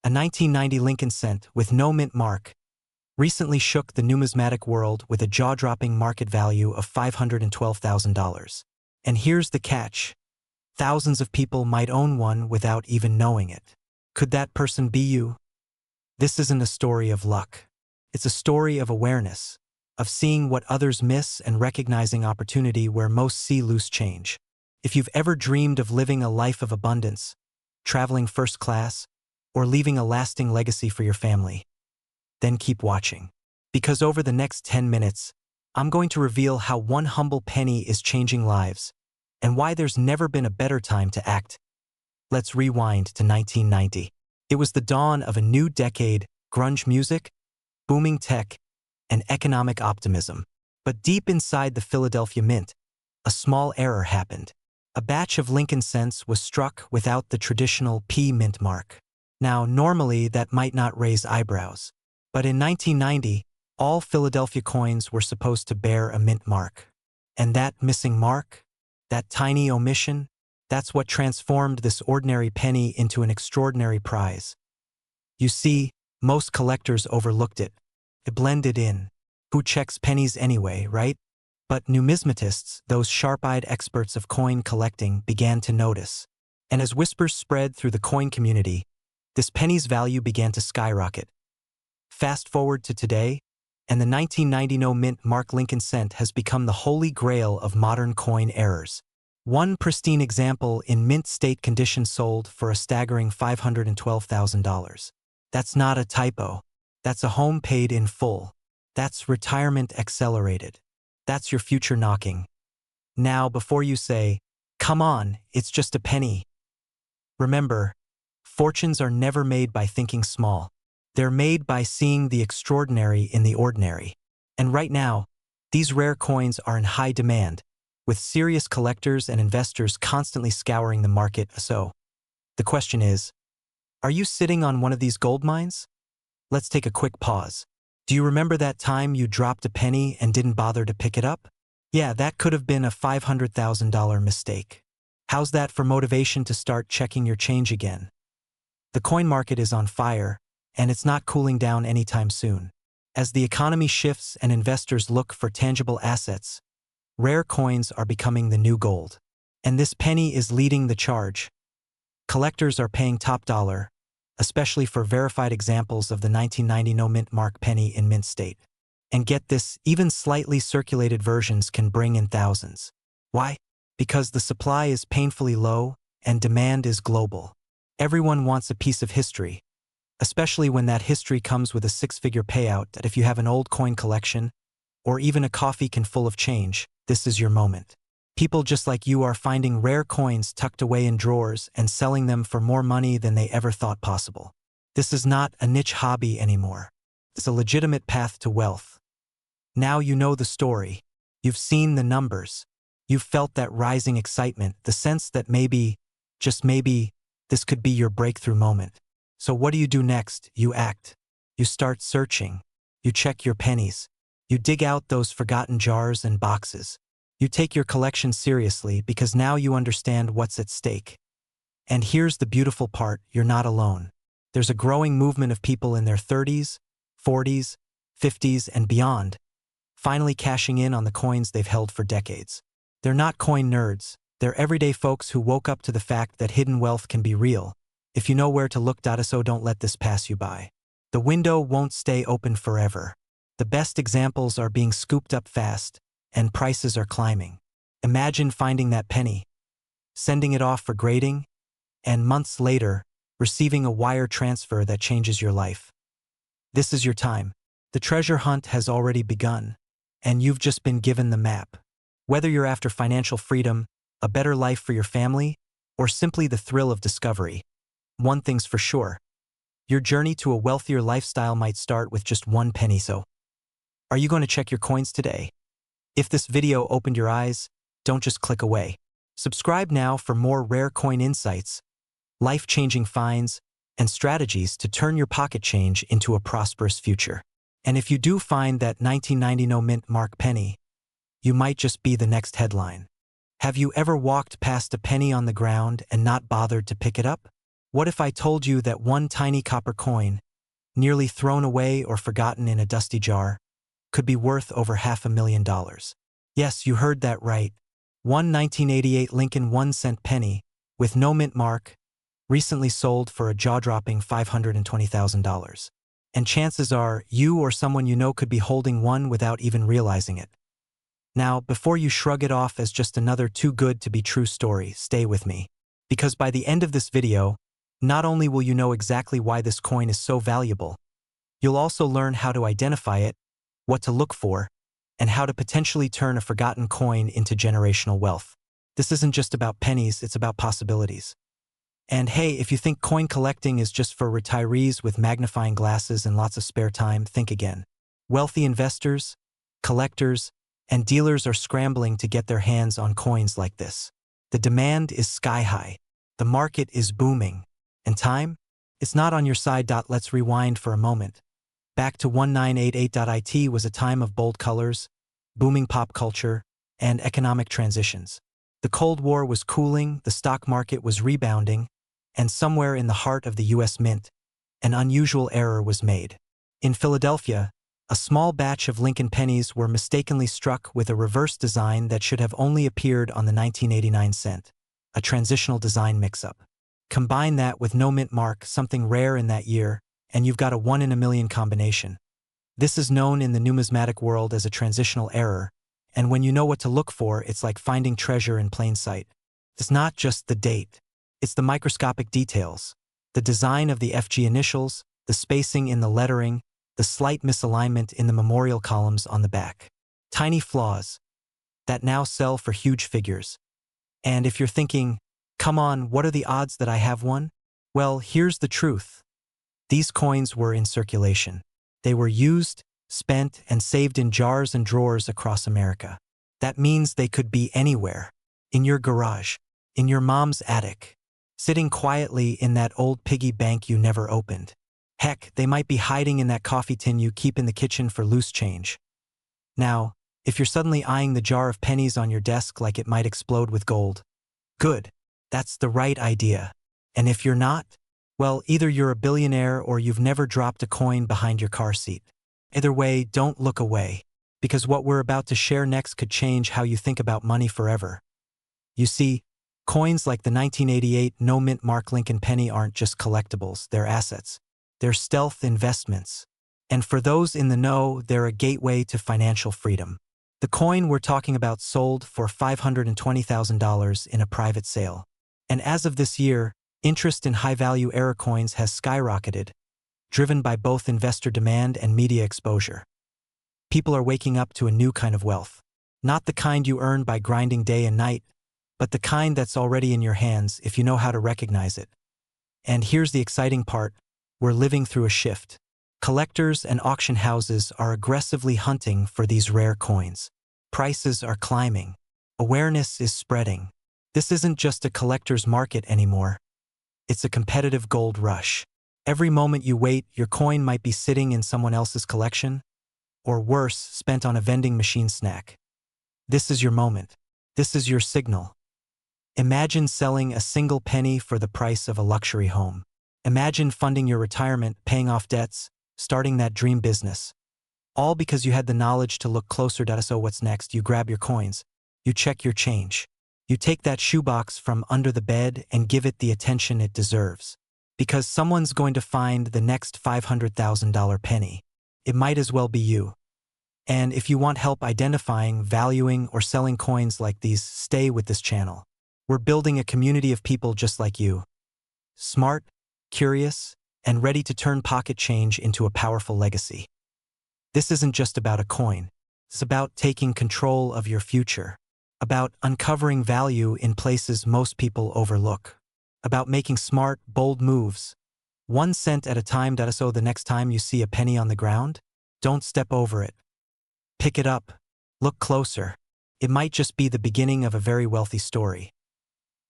A 1990 Lincoln cent with no mint mark recently shook the numismatic world with a jaw-dropping market value of $512,000. And here's the catch. Thousands of people might own one without even knowing it. Could that person be you? This isn't a story of luck. It's a story of awareness, of seeing what others miss and recognizing opportunity where most see loose change. If you've ever dreamed of living a life of abundance, traveling first class, or leaving a lasting legacy for your family, then keep watching. Because over the next 10 minutes, I'm going to reveal how one humble penny is changing lives, and why there's never been a better time to act. Let's rewind to 1990. It was the dawn of a new decade, grunge music, booming tech, and economic optimism. But deep inside the Philadelphia Mint, a small error happened. A batch of Lincoln cents was struck without the traditional P mint mark. Now, normally that might not raise eyebrows, but in 1990, all Philadelphia coins were supposed to bear a mint mark. And that missing mark, that tiny omission, that's what transformed this ordinary penny into an extraordinary prize. You see, most collectors overlooked it. It blended in. Who checks pennies anyway, right? But numismatists, those sharp-eyed experts of coin collecting, began to notice. And as whispers spread through the coin community, this penny's value began to skyrocket. Fast forward to today, and the 1990 no mint mark Lincoln cent has become the holy grail of modern coin errors. One pristine example in mint state condition sold for a staggering $512,000. That's not a typo. That's a home paid in full. That's retirement accelerated. That's your future knocking. Now, before you say, "Come on, it's just a penny," remember, fortunes are never made by thinking small. They're made by seeing the extraordinary in the ordinary. And right now, these rare coins are in high demand, with serious collectors and investors constantly scouring the market. So, the question is, are you sitting on one of these gold mines? Let's take a quick pause. Do you remember that time you dropped a penny and didn't bother to pick it up? Yeah, that could have been a $500,000 mistake. How's that for motivation to start checking your change again? The coin market is on fire, and it's not cooling down anytime soon. As the economy shifts and investors look for tangible assets, rare coins are becoming the new gold. And this penny is leading the charge. Collectors are paying top dollar, especially for verified examples of the 1990 no mint mark penny in mint state. And get this, even slightly circulated versions can bring in thousands. Why? Because the supply is painfully low and demand is global. Everyone wants a piece of history, especially when that history comes with a six-figure payout. That if you have an old coin collection, or even a coffee can full of change, this is your moment. People just like you are finding rare coins tucked away in drawers and selling them for more money than they ever thought possible. This is not a niche hobby anymore. It's a legitimate path to wealth. Now you know the story. You've seen the numbers. You've felt that rising excitement, the sense that maybe, just maybe, this could be your breakthrough moment. So what do you do next? You act. You start searching. You check your pennies. You dig out those forgotten jars and boxes. You take your collection seriously because now you understand what's at stake. And here's the beautiful part, you're not alone. There's a growing movement of people in their 30s, 40s, 50s, and beyond, finally cashing in on the coins they've held for decades. They're not coin nerds. They're everyday folks who woke up to the fact that hidden wealth can be real. If you know where to look, so don't let this pass you by. The window won't stay open forever. The best examples are being scooped up fast, and prices are climbing. Imagine finding that penny, sending it off for grading, and months later, receiving a wire transfer that changes your life. This is your time. The treasure hunt has already begun, and you've just been given the map. Whether you're after financial freedom, a better life for your family, or simply the thrill of discovery, one thing's for sure. Your journey to a wealthier lifestyle might start with just one penny. So, are you going to check your coins today? If this video opened your eyes, don't just click away. Subscribe now for more rare coin insights, life-changing finds, and strategies to turn your pocket change into a prosperous future. And if you do find that 1990 no mint mark penny, you might just be the next headline. Have you ever walked past a penny on the ground and not bothered to pick it up? What if I told you that one tiny copper coin, nearly thrown away or forgotten in a dusty jar, could be worth over $500,000? Yes, you heard that right. One 1988 Lincoln 1-cent penny, with no mint mark, recently sold for a jaw-dropping $520,000. And chances are, you or someone you know could be holding one without even realizing it. Now, before you shrug it off as just another too-good-to-be-true story, stay with me. Because by the end of this video, not only will you know exactly why this coin is so valuable, you'll also learn how to identify it, what to look for, and how to potentially turn a forgotten coin into generational wealth. This isn't just about pennies, it's about possibilities. And hey, if you think coin collecting is just for retirees with magnifying glasses and lots of spare time, think again. Wealthy investors, collectors, and dealers are scrambling to get their hands on coins like this. The demand is sky high. The market is booming. And time? It's not on your side. Let's rewind for a moment. Back to 1988. Was a time of bold colors, booming pop culture, and economic transitions. The Cold War was cooling, the stock market was rebounding, and somewhere in the heart of the U.S. Mint, an unusual error was made. In Philadelphia, a small batch of Lincoln pennies were mistakenly struck with a reverse design that should have only appeared on the 1989 cent, a transitional design mix-up. Combine that with no mint mark, something rare in that year, and you've got a 1 in a million combination. This is known in the numismatic world as a transitional error, and when you know what to look for, it's like finding treasure in plain sight. It's not just the date. It's the microscopic details. The design of the FG initials, the spacing in the lettering, the slight misalignment in the memorial columns on the back. Tiny flaws that now sell for huge figures. And if you're thinking, come on, what are the odds that I have one? Well, here's the truth. These coins were in circulation. They were used, spent, and saved in jars and drawers across America. That means they could be anywhere. In your garage, in your mom's attic, sitting quietly in that old piggy bank you never opened. Heck, they might be hiding in that coffee tin you keep in the kitchen for loose change. Now, if you're suddenly eyeing the jar of pennies on your desk like it might explode with gold, good. That's the right idea. And if you're not, well, either you're a billionaire or you've never dropped a coin behind your car seat. Either way, don't look away, because what we're about to share next could change how you think about money forever. You see, coins like the 1988 no-mint mark Lincoln penny aren't just collectibles, they're assets. They're stealth investments. And for those in the know, they're a gateway to financial freedom. The coin we're talking about sold for $520,000 in a private sale. And as of this year, interest in high-value error coins has skyrocketed, driven by both investor demand and media exposure. People are waking up to a new kind of wealth. Not the kind you earn by grinding day and night, but the kind that's already in your hands if you know how to recognize it. And here's the exciting part. We're living through a shift. Collectors and auction houses are aggressively hunting for these rare coins. Prices are climbing. Awareness is spreading. This isn't just a collector's market anymore. It's a competitive gold rush. Every moment you wait, your coin might be sitting in someone else's collection, or worse, spent on a vending machine snack. This is your moment. This is your signal. Imagine selling a single penny for the price of a luxury home. Imagine funding your retirement, paying off debts, starting that dream business. All because you had the knowledge to look closer. So what's next? You grab your coins. You check your change. You take that shoebox from under the bed and give it the attention it deserves. Because someone's going to find the next $500,000 penny. It might as well be you. And if you want help identifying, valuing, or selling coins like these, stay with this channel. We're building a community of people just like you. Smart, curious, and ready to turn pocket change into a powerful legacy. This isn't just about a coin. It's about taking control of your future. About uncovering value in places most people overlook. About making smart, bold moves. 1 cent at a time. So the next time you see a penny on the ground, don't step over it. Pick it up. Look closer. It might just be the beginning of a very wealthy story.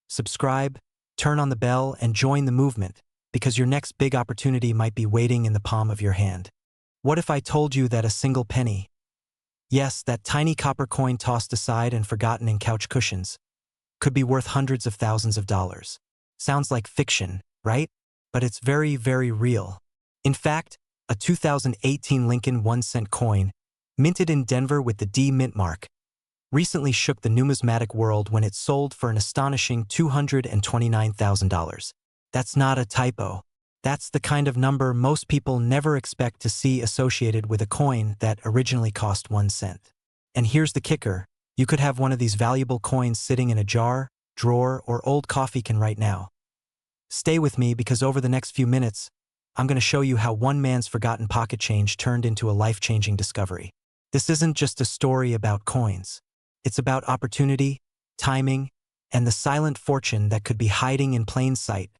Subscribe, turn on the bell, and join the movement, because your next big opportunity might be waiting in the palm of your hand. What if I told you that a single penny, yes, that tiny copper coin tossed aside and forgotten in couch cushions, could be worth hundreds of thousands of dollars? Sounds like fiction, right? But it's very, very real. In fact, a 2018 Lincoln 1-cent coin, minted in Denver with the D mint mark, recently shook the numismatic world when it sold for an astonishing $229,000. That's not a typo. That's the kind of number most people never expect to see associated with a coin that originally cost 1 cent. And here's the kicker. You could have one of these valuable coins sitting in a jar, drawer, or old coffee can right now. Stay with me because over the next few minutes, I'm going to show you how one man's forgotten pocket change turned into a life-changing discovery. This isn't just a story about coins. It's about opportunity, timing, and the silent fortune that could be hiding in plain sight,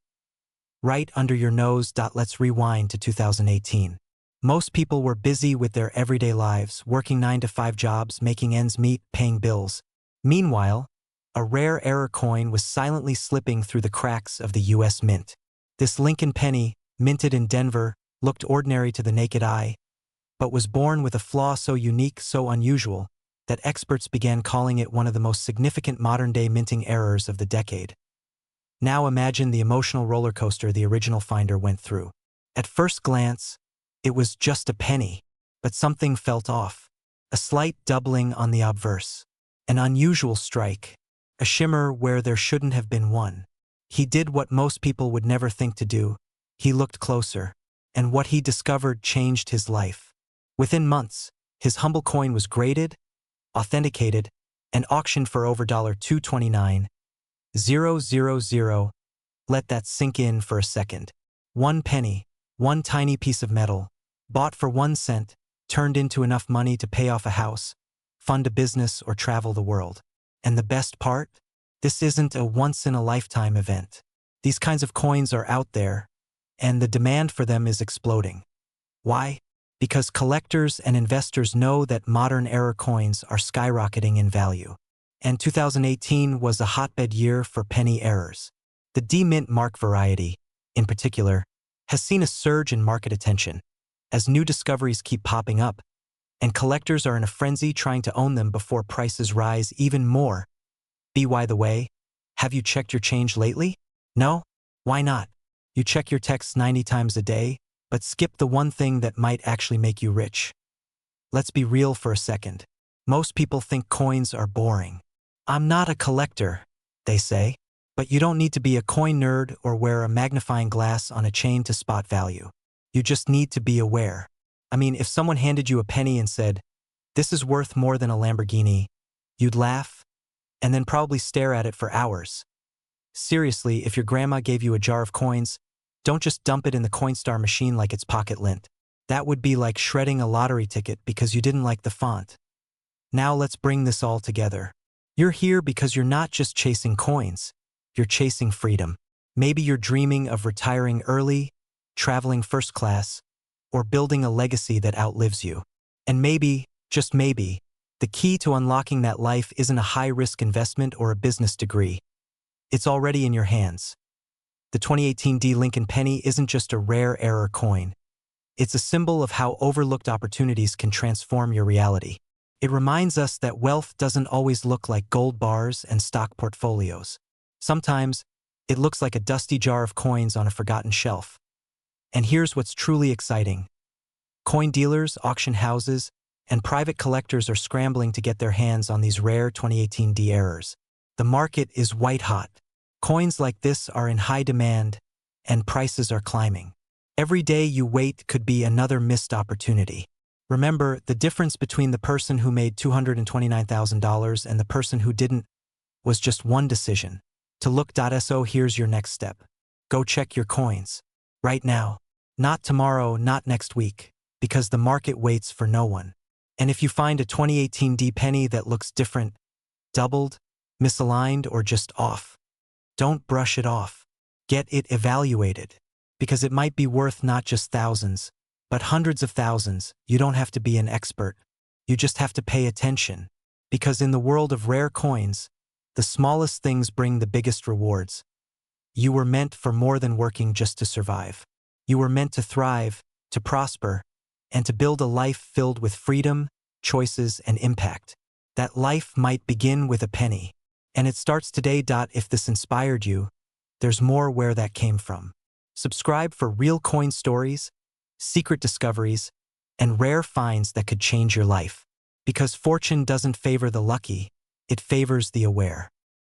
right under your nose. Let's rewind to 2018. Most people were busy with their everyday lives, working 9-to-5 jobs, making ends meet, paying bills. Meanwhile, A rare error coin was silently slipping through the cracks of the U.S. Mint. This Lincoln penny, minted in Denver, looked ordinary to the naked eye, but was born with a flaw so unique, so unusual, that experts began calling it one of the most significant modern-day minting errors of the decade. Now imagine the emotional roller coaster the original finder went through. At first glance, it was just a penny, but something felt off. A slight doubling on the obverse. An unusual strike. A shimmer where there shouldn't have been one. He did what most people would never think to do. He looked closer, and what he discovered changed his life. Within months, his humble coin was graded, authenticated, and auctioned for over $229,000. Let that sink in for a second. One penny, one tiny piece of metal, bought for 1 cent, turned into enough money to pay off a house, fund a business, or travel the world. And the best part? This isn't a once-in-a-lifetime event. These kinds of coins are out there, and the demand for them is exploding. Why? Because collectors and investors know that modern era coins are skyrocketing in value. And 2018 was a hotbed year for penny errors. The D-Mint Mark variety, in particular, has seen a surge in market attention, as new discoveries keep popping up, and collectors are in a frenzy trying to own them before prices rise even more. By the way, have you checked your change lately? No? Why not? You check your texts 90 times a day, but skip the one thing that might actually make you rich. Let's be real for a second. Most people think coins are boring. I'm not a collector, they say, but you don't need to be a coin nerd or wear a magnifying glass on a chain to spot value. You just need to be aware. I mean, if someone handed you a penny and said, "This is worth more than a Lamborghini," you'd laugh and then probably stare at it for hours. Seriously, if your grandma gave you a jar of coins, don't just dump it in the Coinstar machine like it's pocket lint. That would be like shredding a lottery ticket because you didn't like the font. Now let's bring this all together. You're here because you're not just chasing coins. You're chasing freedom. Maybe you're dreaming of retiring early, traveling first class, or building a legacy that outlives you. And maybe, just maybe, the key to unlocking that life isn't a high-risk investment or a business degree. It's already in your hands. The 2018 D Lincoln penny isn't just a rare error coin. It's a symbol of how overlooked opportunities can transform your reality. It reminds us that wealth doesn't always look like gold bars and stock portfolios. Sometimes, it looks like a dusty jar of coins on a forgotten shelf. And here's what's truly exciting. Coin dealers, auction houses, and private collectors are scrambling to get their hands on these rare 2018 D errors. The market is white-hot. Coins like this are in high demand, and prices are climbing. Every day you wait could be another missed opportunity. Remember, the difference between the person who made $229,000 and the person who didn't was just one decision. To look.so, here's your next step. Go check your coins. Right now. Not tomorrow, not next week, because the market waits for no one. And if you find a 2018 D penny that looks different, doubled, misaligned, or just off, don't brush it off. Get it evaluated, because it might be worth not just thousands, but hundreds of thousands. You don't have to be an expert. You just have to pay attention, because in the world of rare coins, the smallest things bring the biggest rewards. You were meant for more than working just to survive. You were meant to thrive, to prosper, and to build a life filled with freedom, choices, and impact. That life might begin with a penny. And it starts today. If this inspired you, there's more where that came from. Subscribe for real coin stories, secret discoveries, and rare finds that could change your life. Because fortune doesn't favor the lucky, it favors the aware.